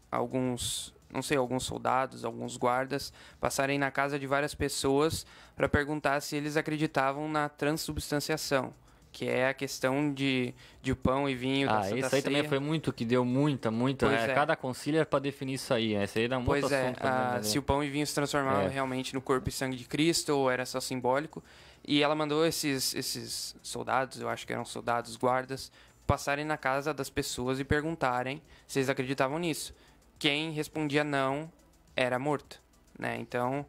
alguns não sei, alguns soldados, alguns guardas, passarem na casa de várias pessoas para perguntar se eles acreditavam na transubstanciação, que é a questão de pão e vinho da Santa isso aí Ceia. também foi muito, que deu muita, né? Cada concílio era para definir isso aí, né? Isso aí era muito assunto. Se o pão e vinho se transformavam realmente no corpo e sangue de Cristo ou era só simbólico. E ela mandou esses soldados, eu acho que eram soldados, guardas, passarem na casa das pessoas e perguntarem se eles acreditavam nisso. Quem respondia não era morto, né? Então,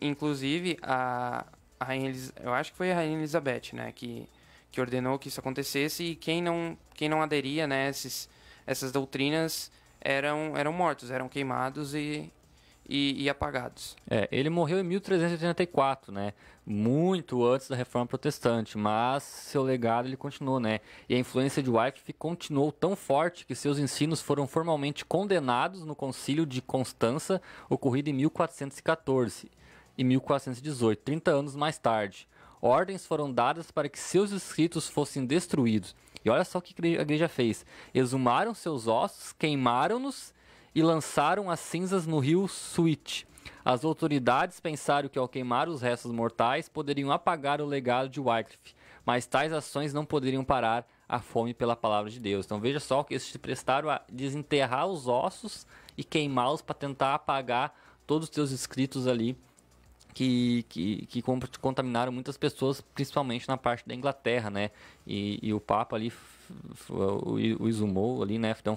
inclusive, a rainha, eu acho que foi a rainha Elizabeth, né, que ordenou que isso acontecesse, e quem não aderia, né, essas doutrinas eram mortos, eram queimados e apagados. Ele morreu em 1384, né? Muito antes da Reforma Protestante, mas seu legado ele continuou, né? E a influência de Wycliffe continuou tão forte que seus ensinos foram formalmente condenados no Concílio de Constança, ocorrido em 1414 e 1418, 30 anos mais tarde. Ordens foram dadas para que seus escritos fossem destruídos. E olha só o que a igreja fez. Exumaram seus ossos, queimaram-nos e lançaram as cinzas no rio Suite. As autoridades pensaram que ao queimar os restos mortais poderiam apagar o legado de Wycliffe, mas tais ações não poderiam parar a fome pela palavra de Deus. Então veja só que eles se prestaram a desenterrar os ossos e queimá-los para tentar apagar todos os seus escritos ali que contaminaram muitas pessoas, principalmente na parte da Inglaterra, né? E o Papa ali o exumou ali, né? Então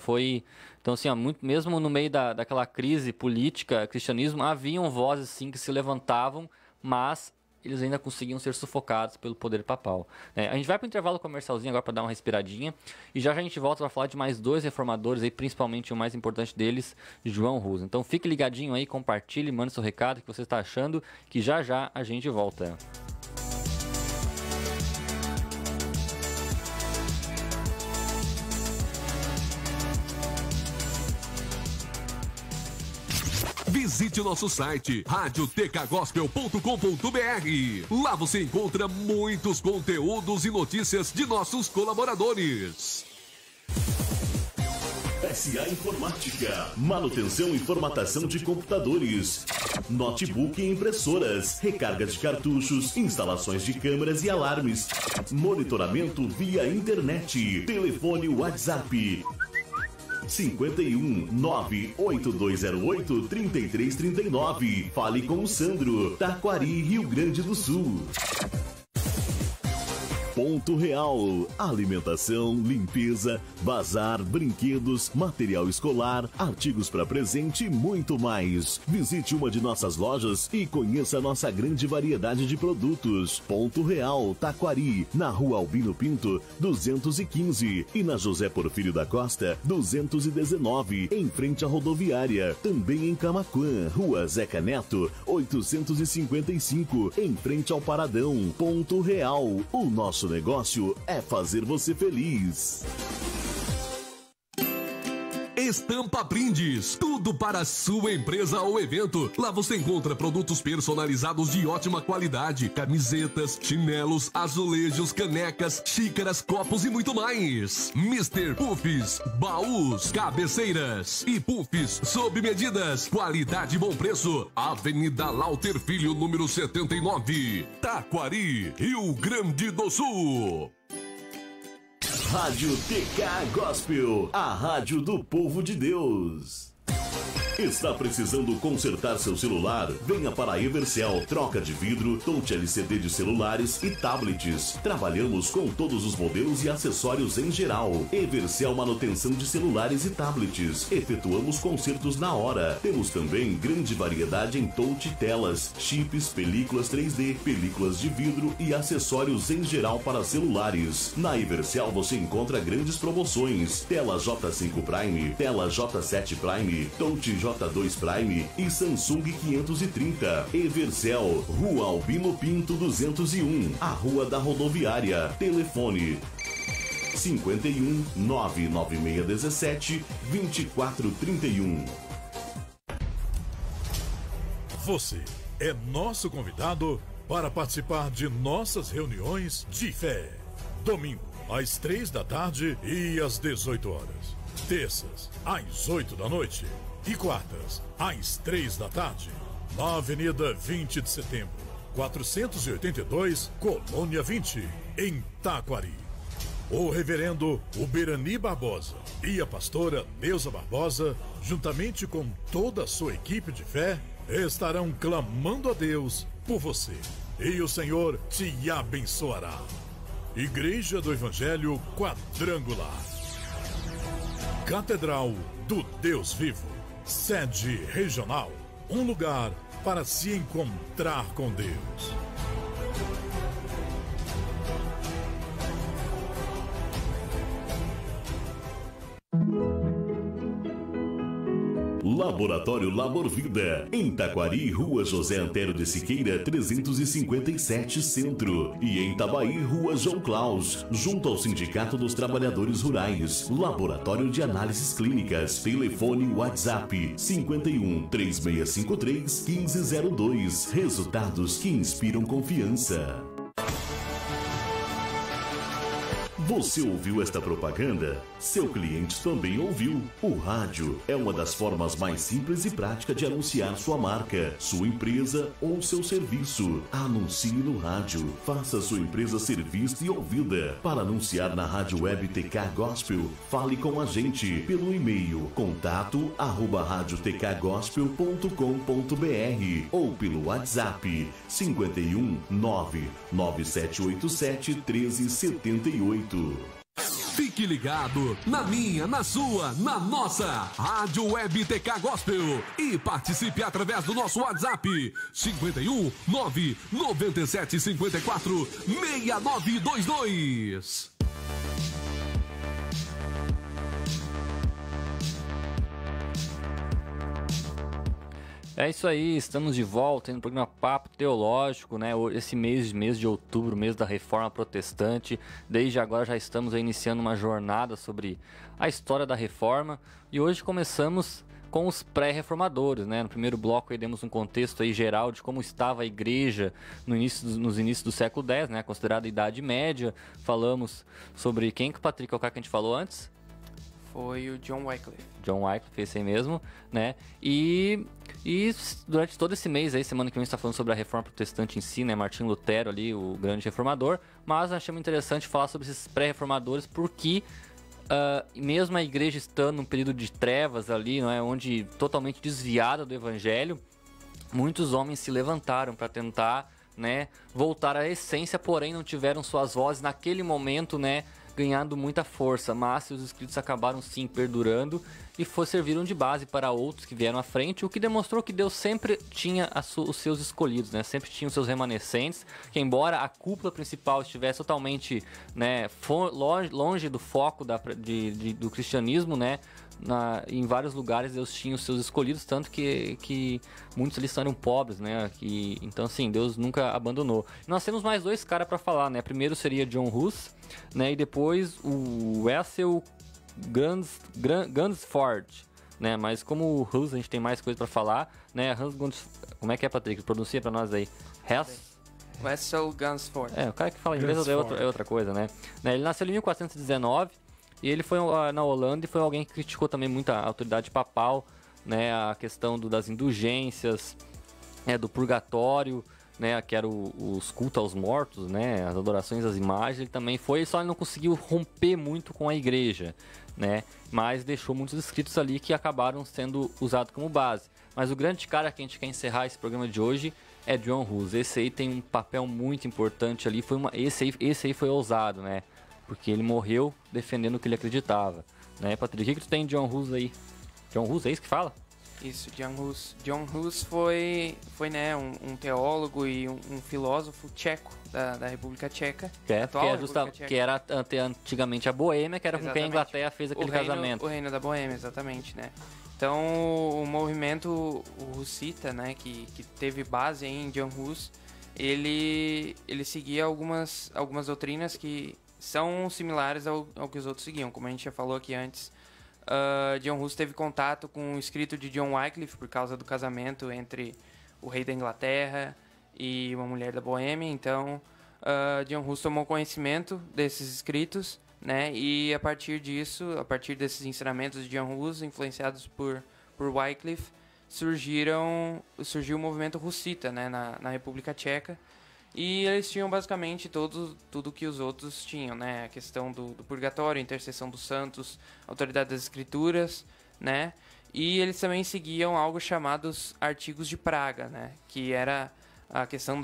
assim, mesmo no meio daquela crise política, cristianismo, haviam vozes sim que se levantavam, mas eles ainda conseguiam ser sufocados pelo poder papal. A gente vai para o intervalo comercialzinho agora para dar uma respiradinha, e já a gente volta para falar de mais dois reformadores, aí, principalmente o mais importante deles, João Hus. Então fique ligadinho aí, compartilhe, mande seu recado, o que você está achando, que já a gente volta. Visite o nosso site radiotecgospel.com.br. Lá você encontra muitos conteúdos e notícias de nossos colaboradores. SA Informática, manutenção e formatação de computadores, notebook e impressoras, recarga de cartuchos, instalações de câmeras e alarmes, monitoramento via internet, telefone WhatsApp 51 98208 3339. Fale com o Sandro, Taquari, Rio Grande do Sul. Ponto Real, alimentação, limpeza, bazar, brinquedos, material escolar, artigos para presente e muito mais. Visite uma de nossas lojas e conheça nossa grande variedade de produtos. Ponto Real, Taquari, na Rua Albino Pinto, 215 e na José Porfírio da Costa, 219, em frente à rodoviária. Também em Camaquã, Rua Zeca Neto, 855, em frente ao Paradão. Ponto Real, o nosso negócio é fazer você feliz. Estampa Brindes, tudo para a sua empresa ou evento. Lá você encontra produtos personalizados de ótima qualidade, camisetas, chinelos, azulejos, canecas, xícaras, copos e muito mais. Mr. Puffs, baús, cabeceiras e puffs sob medidas, qualidade e bom preço. Avenida Lauter Filho, número 79, Taquari, Rio Grande do Sul. Rádio TK Gospel, a rádio do povo de Deus. Está precisando consertar seu celular? Venha para a Evercel, troca de vidro, touch LCD de celulares e tablets. Trabalhamos com todos os modelos e acessórios em geral. Evercel manutenção de celulares e tablets. Efetuamos consertos na hora. Temos também grande variedade em touch telas, chips, películas 3D, películas de vidro e acessórios em geral para celulares. Na Evercel você encontra grandes promoções. Tela J5 Prime, tela J7 Prime, touch J2 Prime e Samsung 530. Evercel, Rua Albino Pinto 201, a Rua da Rodoviária. Telefone 51 99617 2431. Você é nosso convidado para participar de nossas reuniões de fé. Domingo, às 3 da tarde e às 18 horas. Terças, às 8 da noite. e quartas, às 3 da tarde, na Avenida 20 de Setembro, 482, Colônia 20, em Taquari. O reverendo Uberani Barbosa e a pastora Neuza Barbosa, juntamente com toda a sua equipe de fé, estarão clamando a Deus por você. E o Senhor te abençoará. Igreja do Evangelho Quadrangular. Catedral do Deus Vivo. Sede regional. Um lugar para se encontrar com Deus. Laboratório Labor Vida, em Taquari, Rua José Antero de Siqueira, 357 Centro. E em Tabaí, Rua João Claus, junto ao Sindicato dos Trabalhadores Rurais. Laboratório de Análises Clínicas. Telefone WhatsApp 51 3653 1502. Resultados que inspiram confiança. Você ouviu esta propaganda? Seu cliente também ouviu. O rádio é uma das formas mais simples e práticas de anunciar sua marca, sua empresa ou seu serviço. Anuncie no rádio. Faça sua empresa ser vista e ouvida. Para anunciar na Rádio Web TK Gospel, fale com a gente pelo e-mail contato@radiotkgospel.com.br ou pelo WhatsApp 51 99787 1378. Fique ligado na minha, na sua, na nossa Rádio Web TK Gospel e participe através do nosso WhatsApp 51 997 54 6922. É isso aí, estamos de volta no programa Papo Teológico, né? Esse mês de outubro, mês da Reforma Protestante. Desde agora já estamos aí iniciando uma jornada sobre a história da Reforma. E hoje começamos com os pré-reformadores, né? No primeiro bloco aí demos um contexto aí geral de como estava a igreja nos inícios do século X, né? Considerada a Idade Média. Falamos sobre quem que o Patrick, o cara que a gente falou antes? Foi o John Wycliffe. John Wycliffe, esse aí mesmo, né? E durante todo esse mês aí, semana que vem, a gente está falando sobre a Reforma Protestante em si, né? Martinho Lutero ali, o grande reformador. Mas achei muito interessante falar sobre esses pré-reformadores porque mesmo a igreja estando num período de trevas ali, não é, onde totalmente desviada do evangelho, muitos homens se levantaram para tentar, né, voltar à essência, porém não tiveram suas vozes naquele momento, né, ganhando muita força, mas seus escritos acabaram sim perdurando e serviram de base para outros que vieram à frente, o que demonstrou que Deus sempre tinha os seus escolhidos, né? Sempre tinha os seus remanescentes, que embora a cúpula principal estivesse totalmente, né, longe do foco do cristianismo, né, em vários lugares Deus tinha os seus escolhidos, tanto que muitos ali eram pobres, né? Então, assim, Deus nunca abandonou. Nós temos mais dois caras para falar, né? Primeiro seria John Hus, né? E depois o Wessel Gunsford, né? Mas como o Hus a gente tem mais coisa para falar, né? Como é que é, Patrick? Pronuncia para nós aí. Wessel Gunsford. O cara que fala inglês é outra coisa, né? Ele nasceu em 1419. E ele foi na Holanda e foi alguém que criticou também muito a autoridade papal, né, a questão das indulgências, do purgatório, né, que era os cultos aos mortos, né, as adorações às imagens. Ele também foi, só ele não conseguiu romper muito com a igreja, né, mas deixou muitos escritos ali que acabaram sendo usados como base. Mas o grande cara que a gente quer encerrar esse programa de hoje é John Hus. Esse aí tem um papel muito importante ali, esse aí foi ousado, né? Porque ele morreu defendendo o que ele acreditava, né, Patrick? O que tu tem de John Hus aí? John Hus, é isso que fala? Isso, John Hus. John Hus foi né, um teólogo e um filósofo tcheco da República Tcheca. Que era antigamente a Boêmia, que era com quem a Inglaterra fez aquele casamento. O reino da Boêmia, exatamente, né? Então, o movimento hussita, né, que teve base em John Hus, ele seguia algumas doutrinas que são similares ao que os outros seguiam. Como a gente já falou aqui antes, John Hus teve contato com o escrito de John Wycliffe por causa do casamento entre o rei da Inglaterra e uma mulher da Boêmia. Então, John Hus tomou conhecimento desses escritos, né? E a partir desses ensinamentos de John Hus, influenciados por por Wycliffe, surgiu o movimento russita, né, na República Tcheca. E eles tinham basicamente tudo que os outros tinham, né? A questão do purgatório, intercessão dos santos, autoridade das escrituras, né? E eles também seguiam algo chamados artigos de Praga, né? Que era a questão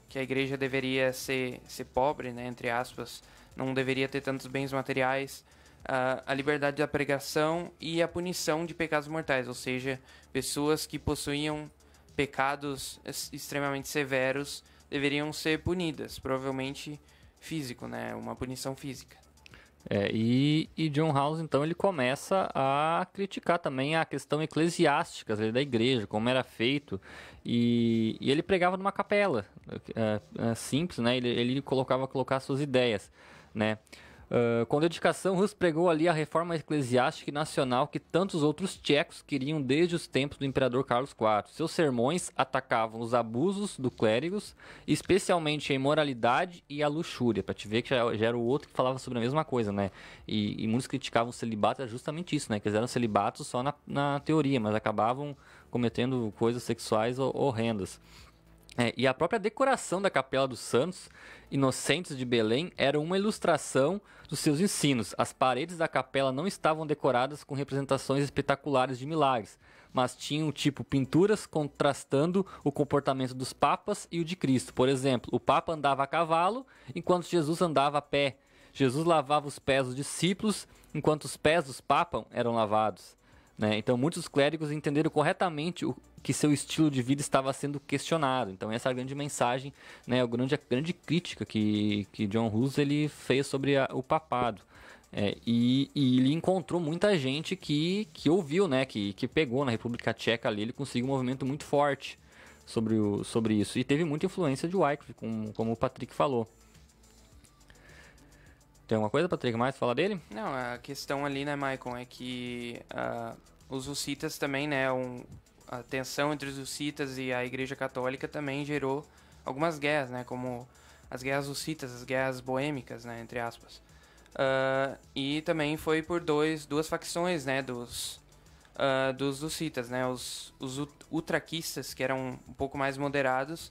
que a igreja deveria ser pobre, né? Entre aspas, não deveria ter tantos bens materiais, a liberdade da pregação e a punição de pecados mortais, ou seja, pessoas que possuíam pecados extremamente severos deveriam ser punidas, provavelmente físico, né? Uma punição física. E John Hus, então, ele começa a criticar também a questão eclesiástica da igreja, como era feito, e ele pregava numa capela, simples, né? Ele colocar suas ideias, né? Com dedicação, Hus pregou ali a reforma eclesiástica e nacional que tantos outros tchecos queriam desde os tempos do imperador Carlos IV. Seus sermões atacavam os abusos do clérigos, especialmente a imoralidade e a luxúria. Para te ver que já era o outro que falava sobre a mesma coisa, né? E muitos criticavam o celibato, era justamente isso, né? Que eles eram celibatos só na teoria, mas acabavam cometendo coisas sexuais horrendas. E a própria decoração da Capela dos Santos Inocentes de Belém era uma ilustração dos seus ensinos. As paredes da capela não estavam decoradas com representações espetaculares de milagres, mas tinham tipo pinturas contrastando o comportamento dos papas e o de Cristo. Por exemplo, o Papa andava a cavalo enquanto Jesus andava a pé. Jesus lavava os pés dos discípulos enquanto os pés dos papas eram lavados. Então, muitos clérigos entenderam corretamente que seu estilo de vida estava sendo questionado. Então, essa é a grande mensagem, né, a grande crítica que John Hus ele fez sobre o papado. E ele encontrou muita gente que ouviu, né, que pegou na República Tcheca ali, ele conseguiu um movimento muito forte sobre isso. E teve muita influência de Wycliffe, como o Patrick falou. Tem alguma coisa, Patrick, mais pra falar dele? Não, a questão ali, né, Maicon, é que os hussitas também, né, a tensão entre os hussitas e a Igreja Católica também gerou algumas guerras, né, como as guerras hussitas, as guerras boêmicas, né, entre aspas. E também foi por duas facções, né, dos hussitas, né, os utraquistas, que eram um pouco mais moderados,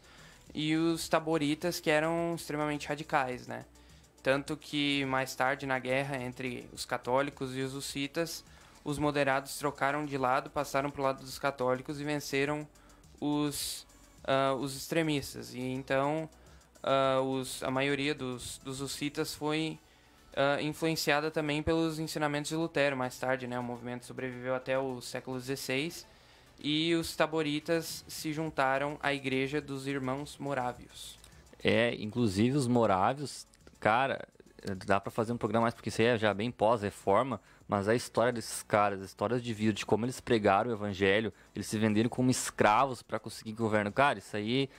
e os taboritas, que eram extremamente radicais, né. Tanto que mais tarde na guerra entre os católicos e os hussitas, os moderados trocaram de lado, passaram para o lado dos católicos e venceram os extremistas. E então a maioria dos hussitas foi influenciada também pelos ensinamentos de Lutero. Mais tarde, né, o movimento sobreviveu até o século XVI e os taboritas se juntaram à Igreja dos Irmãos Morávios. Inclusive os morávios, cara, dá pra fazer um programa mais, porque isso aí é já bem pós-reforma, mas a história desses caras, as histórias de vida, de como eles pregaram o evangelho, eles se venderam como escravos pra conseguir governo. Cara, isso aí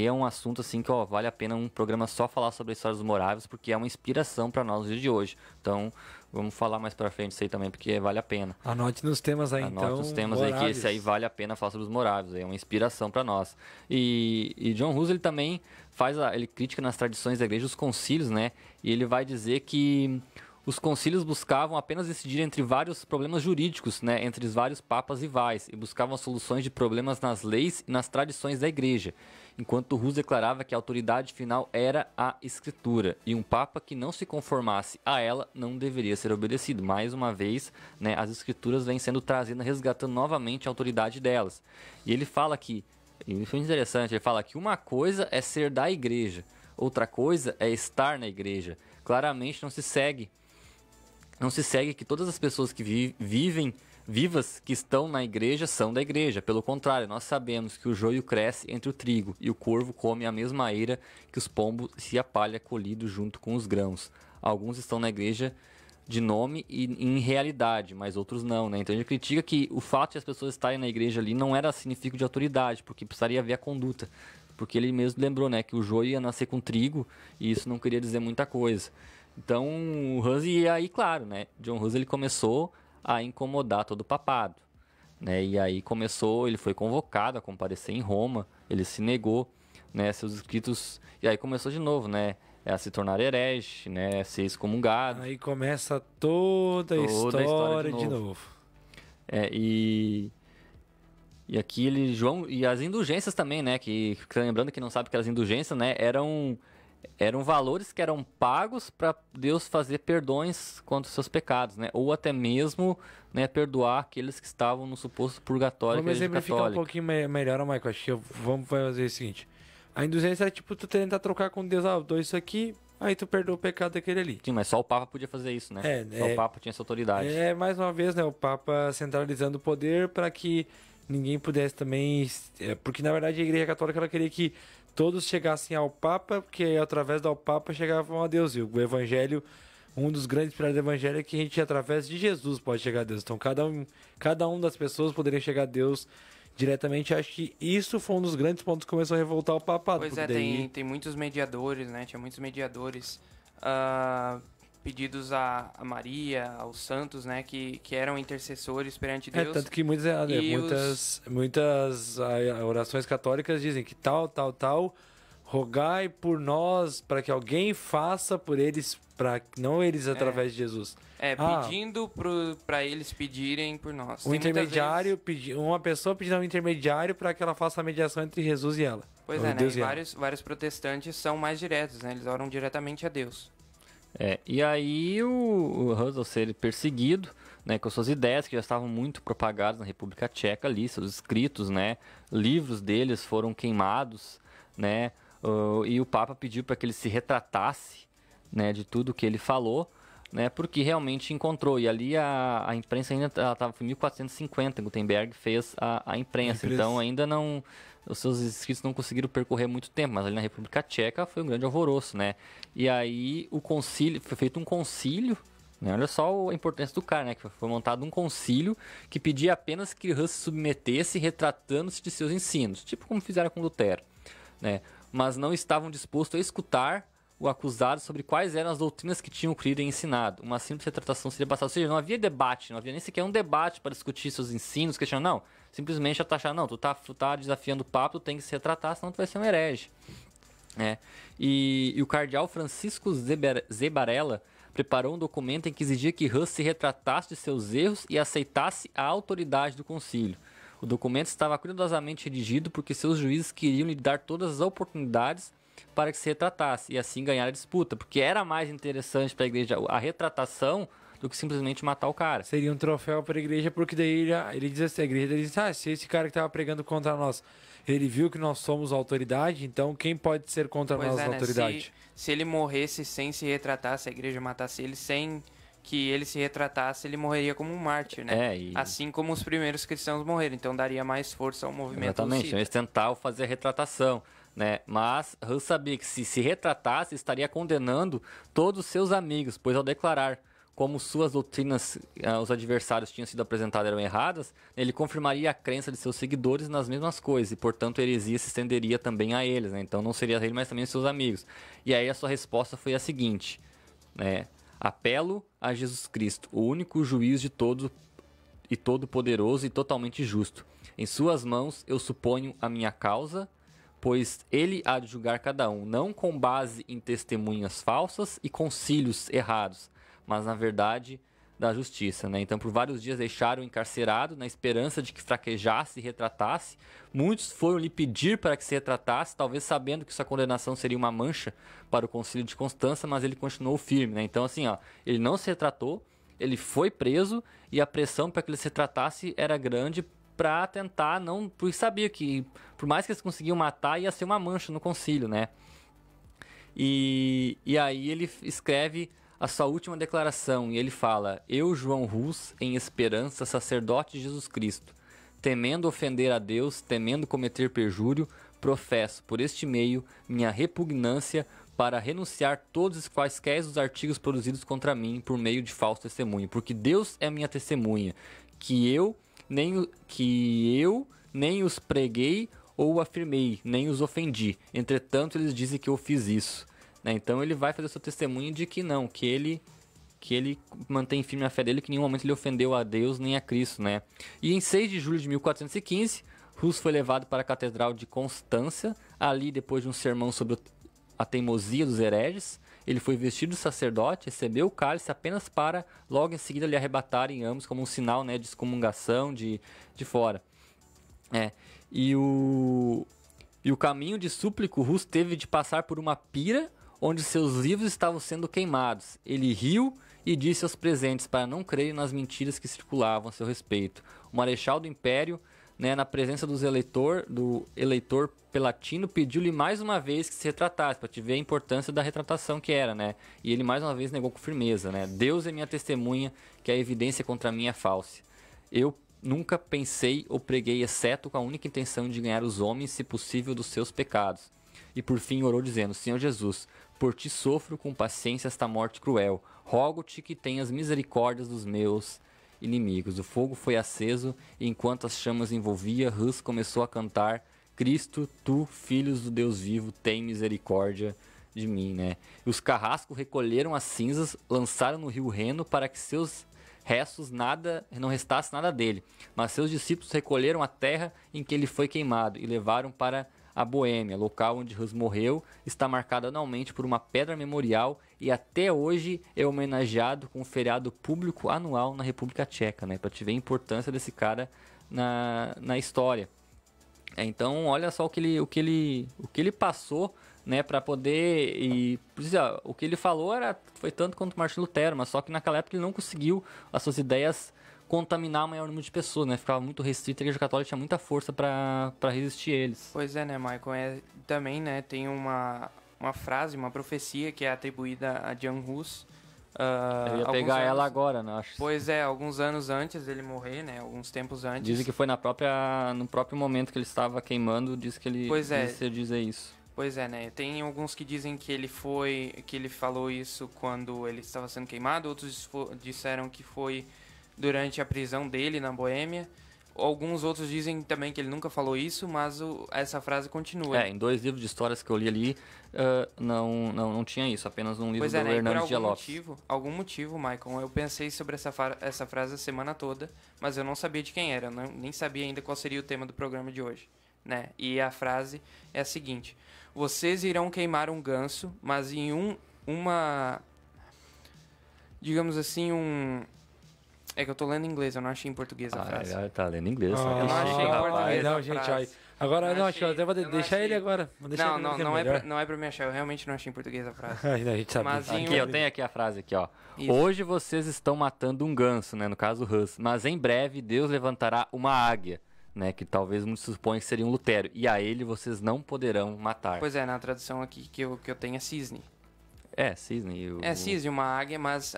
é um assunto assim que vale a pena um programa só falar sobre a história dos morávios, porque é uma inspiração pra nós no dia de hoje. Então, vamos falar mais pra frente isso aí também, porque vale a pena. Anote nos temas aí, Anote os temas aí, que esse aí vale a pena falar sobre os morávios, é uma inspiração pra nós. E John Hus, ele também ele critica nas tradições da igreja os concílios, né? E ele vai dizer que os concílios buscavam apenas decidir entre vários problemas jurídicos, né, entre os vários papas rivais, e buscavam soluções de problemas nas leis e nas tradições da igreja, enquanto Hus declarava que a autoridade final era a escritura, e um papa que não se conformasse a ela não deveria ser obedecido. Mais uma vez, né, as escrituras vêm sendo trazidas, resgatando novamente a autoridade delas. E ele fala que, e foi interessante, ele fala que uma coisa é ser da igreja, outra coisa é estar na igreja. Claramente não se segue que todas as pessoas que vivas que estão na igreja são da igreja. Pelo contrário, nós sabemos que o joio cresce entre o trigo e o corvo come a mesma eira que os pombos se a palha colhido junto com os grãos. Alguns estão na igreja de nome e em realidade, mas outros não, né? Então ele critica que o fato de as pessoas estarem na igreja ali não era significado de autoridade, porque precisaria haver a conduta. Porque ele mesmo lembrou, né, que o joio ia nascer com trigo e isso não queria dizer muita coisa. Então, o Hus, e aí, claro, né, John Hus, ele começou a incomodar todo o papado, né, e aí ele foi convocado a comparecer em Roma, ele se negou, né, seus escritos, e aí começou de novo, né, a se tornar herege, né, a ser excomungado. Aí começa toda a história de novo. E aqui João, e as indulgências também, né? Que lembrando que não sabe que as indulgências, né? Eram valores que eram pagos para Deus fazer perdões contra os seus pecados, né? Ou até mesmo, né, perdoar aqueles que estavam no suposto purgatório. Vamos exemplificar um pouquinho melhor, Michael. Acho que vamos fazer o seguinte. A indulgência é tipo tu tentar trocar com Deus, eu dou isso aqui, aí tu perdoa o pecado daquele ali. Sim, mas só o Papa podia fazer isso, né? Só o Papa tinha essa autoridade. Mais uma vez, né, o Papa centralizando o poder para que ninguém pudesse também... porque, na verdade, a Igreja Católica ela queria que todos chegassem ao Papa, porque através do Papa chegavam a Deus. E o Evangelho, um dos grandes pilares do Evangelho é que a gente, através de Jesus, pode chegar a Deus. Então, cada um das pessoas poderia chegar a Deus diretamente. Acho que isso foi um dos grandes pontos que começou a revoltar o papado. Pois tem muitos mediadores, né? Tinha muitos mediadores pedidos a Maria, aos santos, né? Que eram intercessores perante Deus. Tanto que muitas orações católicas dizem que tal, rogai por nós para que alguém faça por eles, não eles através de Jesus. Pedindo para eles pedirem por nós. Um intermediário, uma pessoa pedindo a um intermediário para que ela faça a mediação entre Jesus e ela. Pois né? E vários protestantes são mais diretos, né? Eles oram diretamente a Deus. E aí o Hus, ao ser perseguido, né, com suas ideias que já estavam muito propagadas na República Tcheca ali, seus escritos, né, livros deles foram queimados, né, e o Papa pediu para que ele se retratasse, né, de tudo que ele falou, né, porque realmente encontrou. E ali a imprensa ainda estava em 1450, Gutenberg fez a imprensa, então ainda não... Os seus escritos não conseguiram percorrer muito tempo, mas ali na República Tcheca foi um grande alvoroço, né? E aí foi feito um concílio, né? Olha só a importância do cara, né? Que foi montado um concílio que pedia apenas que Hus se submetesse retratando-se de seus ensinos, tipo como fizeram com Lutero, né? Mas não estavam dispostos a escutar o acusado sobre quais eram as doutrinas que tinham crido e ensinado. Uma simples retratação seria bastante. Ou seja, não havia debate, não havia nem sequer um debate para discutir seus ensinos, questionar, não. Simplesmente achar, não, tu tá desafiando o Papa, tu tem que se retratar, senão tu vai ser um herege. E o cardeal Francisco Zebarella preparou um documento em que exigia que Hus se retratasse de seus erros e aceitasse a autoridade do concílio. O documento estava cuidadosamente redigido porque seus juízes queriam lhe dar todas as oportunidades para que se retratasse e assim ganhar a disputa, porque era mais interessante para a igreja a retratação do que simplesmente matar o cara. Seria um troféu para a igreja, porque daí ele diz assim, a igreja diz, se esse cara que estava pregando contra nós, ele viu que nós somos autoridade, então quem pode ser contra nós a autoridade? Se ele morresse sem se retratar, se a igreja matasse ele sem que ele se retratasse, ele morreria como um mártir, né? Assim como os primeiros cristãos morreram, então daria mais força ao movimento. Exatamente, eles tentavam fazer a retratação, né? Mas Hus sabia que se retratasse, estaria condenando todos os seus amigos, pois ao declarar como suas doutrinas, os adversários tinham sido apresentadas eram erradas, ele confirmaria a crença de seus seguidores nas mesmas coisas, e portanto a heresia se estenderia também a eles, né? Então não seria ele, mas também seus amigos. E aí a sua resposta foi a seguinte, né? Apelo a Jesus Cristo, o único juiz de todo e todo-poderoso e totalmente justo. Em suas mãos eu suponho a minha causa, pois ele há de julgar cada um, não com base em testemunhas falsas e concílios errados, mas na verdade da justiça, né? Então por vários dias deixaram-o encarcerado na esperança de que fraquejasse e retratasse. Muitos foram lhe pedir para que se retratasse, talvez sabendo que sua condenação seria uma mancha para o concílio de Constança, mas ele continuou firme, né? Então assim, ele não se retratou, ele foi preso e a pressão para que ele se retratasse era grande para tentar não, porque sabia que por mais que eles conseguiam matar ia ser uma mancha no concílio, né? E aí ele escreve a sua última declaração, e ele fala: eu, João Hus, em esperança, sacerdote de Jesus Cristo, temendo ofender a Deus, temendo cometer perjúrio, professo, por este meio, minha repugnância para renunciar todos os quaisquer os artigos produzidos contra mim por meio de falso testemunho, porque Deus é minha testemunha, que eu nem os preguei ou afirmei, nem os ofendi, entretanto eles dizem que eu fiz isso. Então ele vai fazer seu testemunho de que não, que ele mantém firme a fé dele, que em nenhum momento ele ofendeu a Deus nem a Cristo, né? E em 6 de julho de 1415, Hus foi levado para a Catedral de Constância, ali depois de um sermão sobre a teimosia dos hereges, ele foi vestido de sacerdote, recebeu o cálice apenas para logo em seguida lhe arrebatarem ambos como um sinal, né, de excomungação de fora. E o caminho de súplico, Rus teve de passar por uma pira onde seus livros estavam sendo queimados. Ele riu e disse aos presentes para não crerem nas mentiras que circulavam a seu respeito. O marechal do império, né, na presença do eleitor Palatino, pediu-lhe mais uma vez que se retratasse, para te ver a importância da retratação que era, né? E ele mais uma vez negou com firmeza, né? Deus é minha testemunha que a evidência contra mim é falsa. Eu nunca pensei ou preguei exceto com a única intenção de ganhar os homens, se possível, dos seus pecados. E por fim orou dizendo: Senhor Jesus, por ti sofro com paciência esta morte cruel. Rogo-te que tenhas misericórdia dos meus inimigos. O fogo foi aceso e enquanto as chamas envolvia, Rus começou a cantar: Cristo, tu, filhos do Deus vivo, tem misericórdia de mim, né? E os carrascos recolheram as cinzas, lançaram no rio Reno para que seus restos não restasse nada dele. Mas seus discípulos recolheram a terra em que ele foi queimado e levaram para a Boêmia, local onde Rus morreu. Está marcado anualmente por uma pedra memorial e até hoje é homenageado com um feriado público anual na República Tcheca, né? Para te ver a importância desse cara na história. Então, olha só o que ele passou, né, para poder... o que ele falou foi tanto quanto Martinho Lutero, mas só que naquela época ele não conseguiu as suas ideias contaminar o maior número de pessoas, né? Ficava muito restrito, a Igreja Católica tinha muita força para resistir a eles. Pois é, né, Michael? Também, né, tem uma frase, uma profecia que é atribuída a Jan Hus. Eu ia pegar ela agora, né? Acho. Pois é, alguns anos antes dele morrer, né? Alguns tempos antes. Dizem que foi no próprio momento que ele estava queimando, diz que ele disse dizer isso. Pois é, né? Tem alguns que dizem que ele falou isso quando ele estava sendo queimado, outros disseram que foi durante a prisão dele na Boêmia. Alguns outros dizem também que ele nunca falou isso, mas essa frase continua. Em 2 livros de histórias que eu li ali, não tinha isso, apenas um livro do Hernandes Dias Lopes. Algum motivo, Michael, eu pensei sobre essa frase a semana toda, mas eu não sabia de quem era, nem sabia ainda qual seria o tema do programa de hoje, né? E a frase é a seguinte: vocês irão queimar um ganso, mas em digamos assim, É que eu tô lendo em inglês, eu não achei em português a frase. Tá lendo em inglês. Eu não achei em português não, a gente, frase. agora não achei, até vou deixar ele agora. Não é pra me achar, eu realmente não achei em português a frase. A gente sabe. Mas eu tenho aqui a frase aqui, ó. Isso. Hoje vocês estão matando um ganso, né, no caso Rus, mas em breve Deus levantará uma águia, né, que talvez muitos suponham que seria um Lutero, e a ele vocês não poderão matar. Pois é, na tradução aqui que eu tenho é cisne. Cisne. Cisne, uma águia, mas...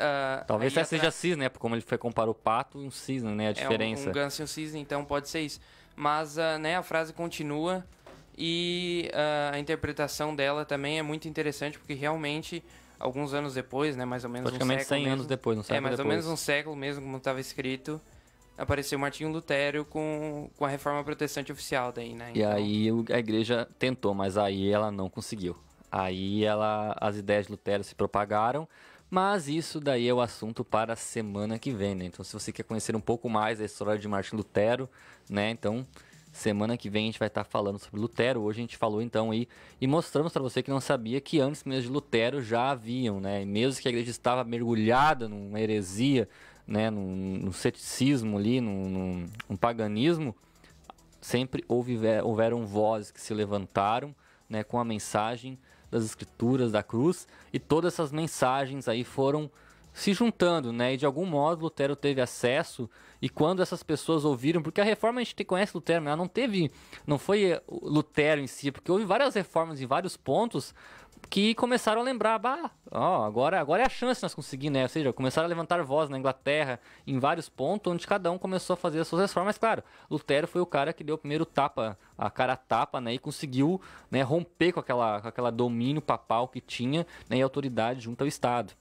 talvez seja cisne, né? Como ele comparou o pato e um cisne, né? A diferença. Um ganso e um cisne, então pode ser isso. Mas, né, a frase continua e a interpretação dela também é muito interessante, porque realmente, alguns anos depois, né, mais ou menos praticamente 100 anos depois, não sei. Mais ou menos um século mesmo, como estava escrito, apareceu Martinho Lutero com a reforma protestante oficial daí, né? E aí a igreja tentou, mas aí ela não conseguiu. Aí as ideias de Lutero se propagaram, mas isso daí é o assunto para a semana que vem, né? Então, se você quer conhecer um pouco mais da história de Martinho Lutero, né? Então, semana que vem a gente vai estar falando sobre Lutero. Hoje a gente falou então aí e mostramos para você que não sabia que antes mesmo de Lutero já haviam, né? E mesmo que a igreja estava mergulhada numa heresia, né? Num ceticismo ali, num paganismo, sempre houveram vozes que se levantaram, né? Com a mensagem das escrituras, da cruz, e todas essas mensagens aí foram se juntando, né? E de algum modo Lutero teve acesso, e quando essas pessoas ouviram, porque a reforma a gente conhece Lutero, mas ela não foi Lutero em si, porque houve várias reformas em vários pontos que começaram a lembrar, agora é a chance de nós conseguir, né? Ou seja, começaram a levantar voz na Inglaterra em vários pontos, onde cada um começou a fazer as suas reformas. Mas, claro, Lutero foi o cara que deu o primeiro a cara a tapa, né? E conseguiu, né, romper com aquela domínio papal que tinha, né, e autoridade junto ao Estado.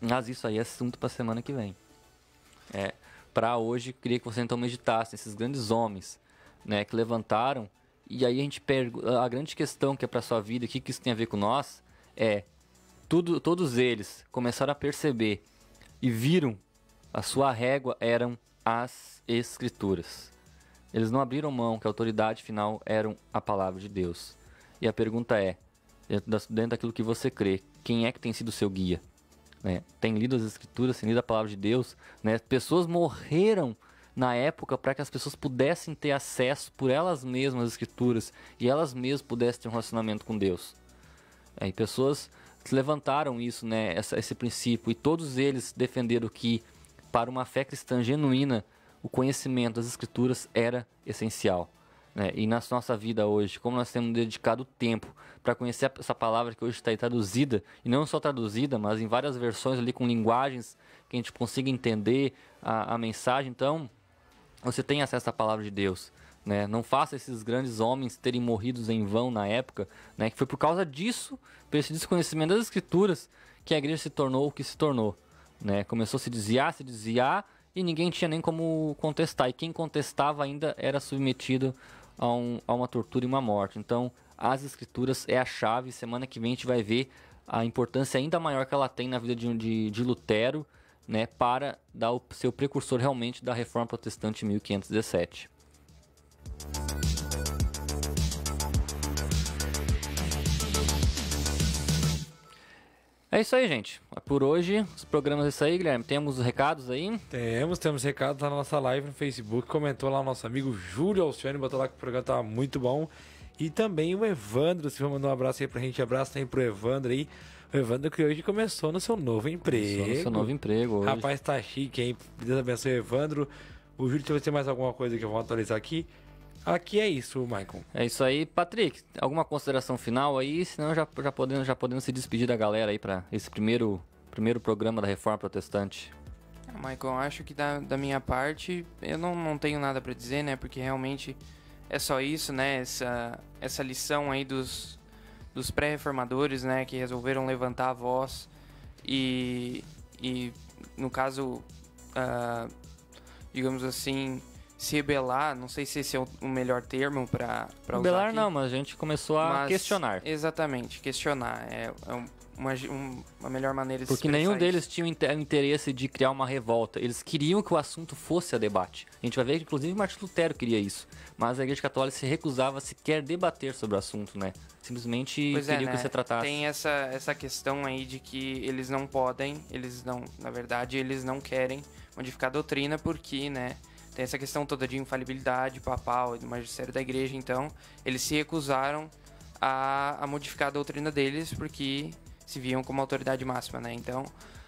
Mas isso aí é assunto para a semana que vem. Para hoje, queria que você então meditasse nesses grandes homens, né, que levantaram. E aí a grande questão que é para sua vida, o que isso tem a ver com nós, todos eles começaram a perceber e viram a sua régua eram as Escrituras. Eles não abriram mão que a autoridade final era a palavra de Deus. E a pergunta é, dentro daquilo que você crê, quem é que tem sido o seu guia? Tem lido as Escrituras, tem lido a palavra de Deus, né? Pessoas morreram, na época para que as pessoas pudessem ter acesso por elas mesmas às escrituras e elas mesmas pudessem ter um relacionamento com Deus. E pessoas levantaram isso, né, esse princípio, e todos eles defenderam que para uma fé cristã genuína o conhecimento das escrituras era essencial. E na nossa vida hoje, como nós temos dedicado tempo para conhecer essa palavra que hoje está aí traduzida, e não só traduzida, mas em várias versões ali com linguagens que a gente consiga entender a mensagem, então você tem acesso à palavra de Deus. Não faça esses grandes homens terem morrido em vão na época, que foi por causa disso, por esse desconhecimento das escrituras, que a igreja se tornou o que se tornou. Começou a se desviar, e ninguém tinha nem como contestar, e quem contestava ainda era submetido a uma tortura e uma morte. Então, as escrituras é a chave. Semana que vem a gente vai ver a importância ainda maior que ela tem na vida de Lutero, para dar o seu precursor realmente da Reforma Protestante em 1517. É isso aí, gente. Por hoje, os programas é isso aí, Guilherme. Temos recados aí? Temos recados na nossa live no Facebook. Comentou lá o nosso amigo Júlio Alcione, botou lá que o programa tava muito bom. E também o Evandro, se for mandar um abraço aí pra gente, abraço também pro Evandro aí. O Evandro que hoje começou no seu novo emprego. Hoje. Rapaz, tá chique, hein? Deus abençoe, Evandro. O Júlio, deixa eu ver se tem mais alguma coisa que eu vou atualizar aqui. Aqui é isso, Maicon. É isso aí. Patrick, alguma consideração final aí? Senão já podemos se despedir da galera aí para esse primeiro programa da Reforma Protestante. Maicon, acho que da minha parte eu não tenho nada para dizer, né? Porque realmente é só isso, né? Essa lição aí dos pré-reformadores, né? Que resolveram levantar a voz e no caso, digamos assim, se rebelar, não sei se esse é o melhor termo para usar rebelar aqui. Não, mas a gente começou a questionar. Exatamente, questionar. É uma melhor maneira de se Porque nenhum deles tinha o interesse de criar uma revolta. Eles queriam que o assunto fosse a debate. A gente vai ver que, inclusive, Martin Lutero queria isso. Mas a Igreja Católica se recusava a sequer debater sobre o assunto, Simplesmente queriam que você tratasse. Tem essa questão aí de que eles não podem, na verdade, eles não querem modificar a doutrina porque, tem essa questão toda de infalibilidade papal e do magistério da igreja, então eles se recusaram a modificar a doutrina deles porque se viam como autoridade máxima, Então,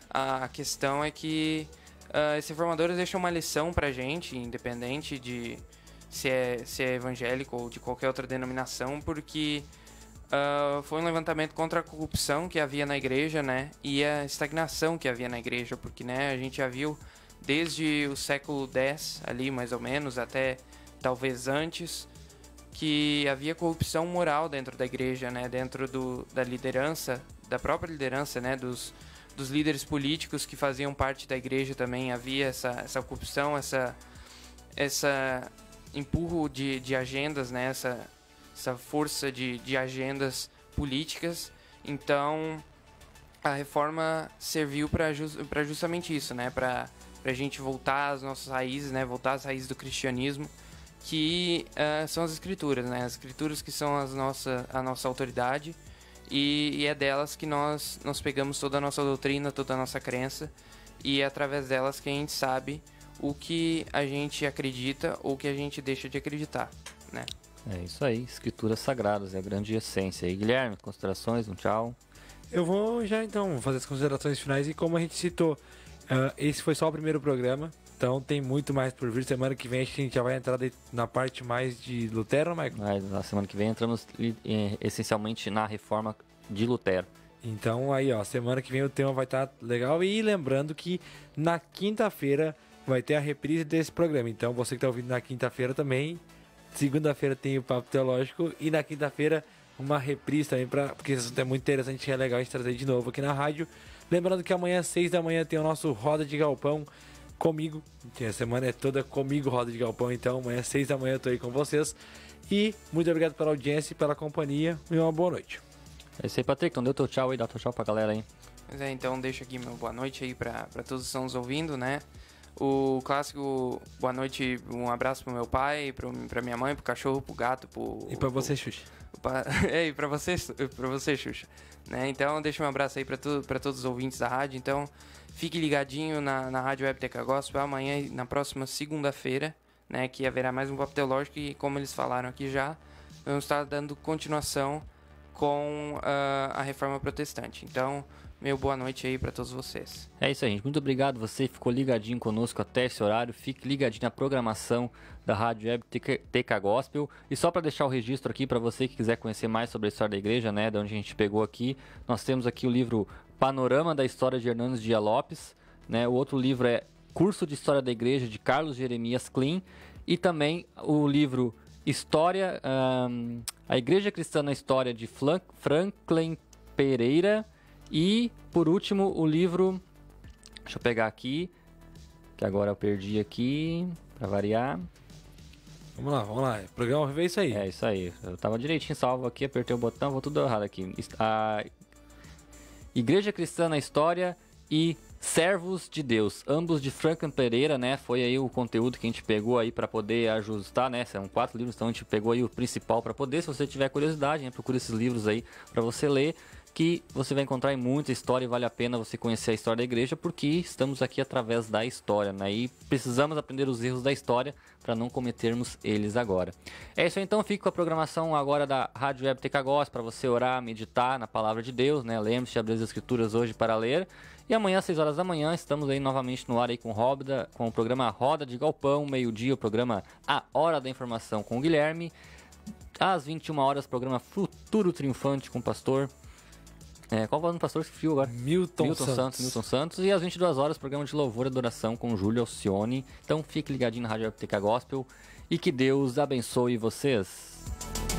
a questão é que esses reformadores deixam uma lição pra gente, independente de se é evangélico ou de qualquer outra denominação, porque foi um levantamento contra a corrupção que havia na igreja, e a estagnação que havia na igreja, porque, a gente já viu desde o século X, ali mais ou menos, até talvez antes, que havia corrupção moral dentro da igreja, dentro da liderança, da própria liderança, dos líderes políticos que faziam parte da igreja também. Havia essa corrupção, essa empurro de agendas, essa força de agendas políticas. Então, a reforma serviu para justamente isso, para a gente voltar às nossas raízes, voltar às raízes do cristianismo, que são as escrituras, as escrituras que são a nossa autoridade, e é delas que nós pegamos toda a nossa doutrina, toda a nossa crença, e é através delas que a gente sabe o que a gente acredita ou o que a gente deixa de acreditar, É isso aí, escrituras sagradas, é a grande essência. E Guilherme, considerações, um tchau. Eu vou já então fazer as considerações finais, e como a gente citou, esse foi só o primeiro programa, então tem muito mais por vir. Semana que vem a gente já vai entrar na parte mais de Lutero, Michael? Mas na semana que vem entramos essencialmente na reforma de Lutero. Então aí, semana que vem o tema vai estar legal. E lembrando que na quinta-feira vai ter a reprise desse programa. Então você que está ouvindo na quinta-feira também, segunda-feira tem o Papo Teológico, e na quinta-feira uma reprise também, porque esse assunto é muito interessante e é legal a gente trazer de novo aqui na rádio. Lembrando que amanhã às 6 da manhã tem o nosso Roda de Galpão comigo. A semana é toda comigo, Roda de Galpão. Então amanhã às 6 da manhã eu tô aí com vocês. E muito obrigado pela audiência e pela companhia. E uma boa noite. É isso aí, Patrick. Então deu teu tchau aí, dá teu tchau pra galera aí. Pois é, então deixa aqui meu boa noite aí pra todos que estão nos ouvindo, O clássico boa noite, um abraço pro meu pai, pra minha mãe, pro cachorro, pro gato, E pra você, Xuxa. E pra você, Xuxa. Então deixa um abraço aí pra todos os ouvintes da rádio. Então fique ligadinho na Rádio Web TK Gospel amanhã e na próxima segunda-feira, né, que haverá mais um Papo Teológico e, como eles falaram aqui já, vamos estar dando continuação com a Reforma Protestante. Então, meu boa noite aí para todos vocês. É isso aí, gente. Muito obrigado. Você ficou ligadinho conosco até esse horário. Fique ligadinho na programação da Rádio Web TK Gospel. E só para deixar o registro aqui para você que quiser conhecer mais sobre a história da igreja, né, de onde a gente pegou aqui, nós temos aqui o livro Panorama da História de Hernandes Dias Lopes, né? O outro livro é Curso de História da Igreja de Carlos Jeremias Klein, e também o livro História, a Igreja Cristã na História de Franklin Pereira. E, por último, o livro... Deixa eu pegar aqui, que agora eu perdi aqui, para variar. Vamos lá. O programa vai ver isso aí. É, isso aí. Eu tava direitinho salvo aqui, apertei o botão, vou tudo errado aqui. A Igreja Cristã na História e Servos de Deus, ambos de Franklin Pereira, né? Foi aí o conteúdo que a gente pegou aí para poder ajustar, né? São 4 livros, então a gente pegou aí o principal para poder, se você tiver curiosidade, né? Procura esses livros aí para você ler, que você vai encontrar muita história e vale a pena você conhecer a história da igreja, porque estamos aqui através da história, né? E precisamos aprender os erros da história para não cometermos eles agora. É isso aí, então, fique com a programação agora da Rádio Web TK Gospel para você orar, meditar na Palavra de Deus, né? Lembre-se de abrir as Escrituras hoje para ler. E amanhã, às 6 horas da manhã, estamos aí novamente no ar aí com o programa Roda de Galpão, meio-dia, o programa A Hora da Informação com o Guilherme. Às 21 horas, programa Futuro Triunfante com o pastor... qual é o nome do pastor que frio agora? Milton Santos. E às 22 horas, programa de louvor e adoração com Júlio Alcione. Então fique ligadinho na Rádio TK Gospel e que Deus abençoe vocês.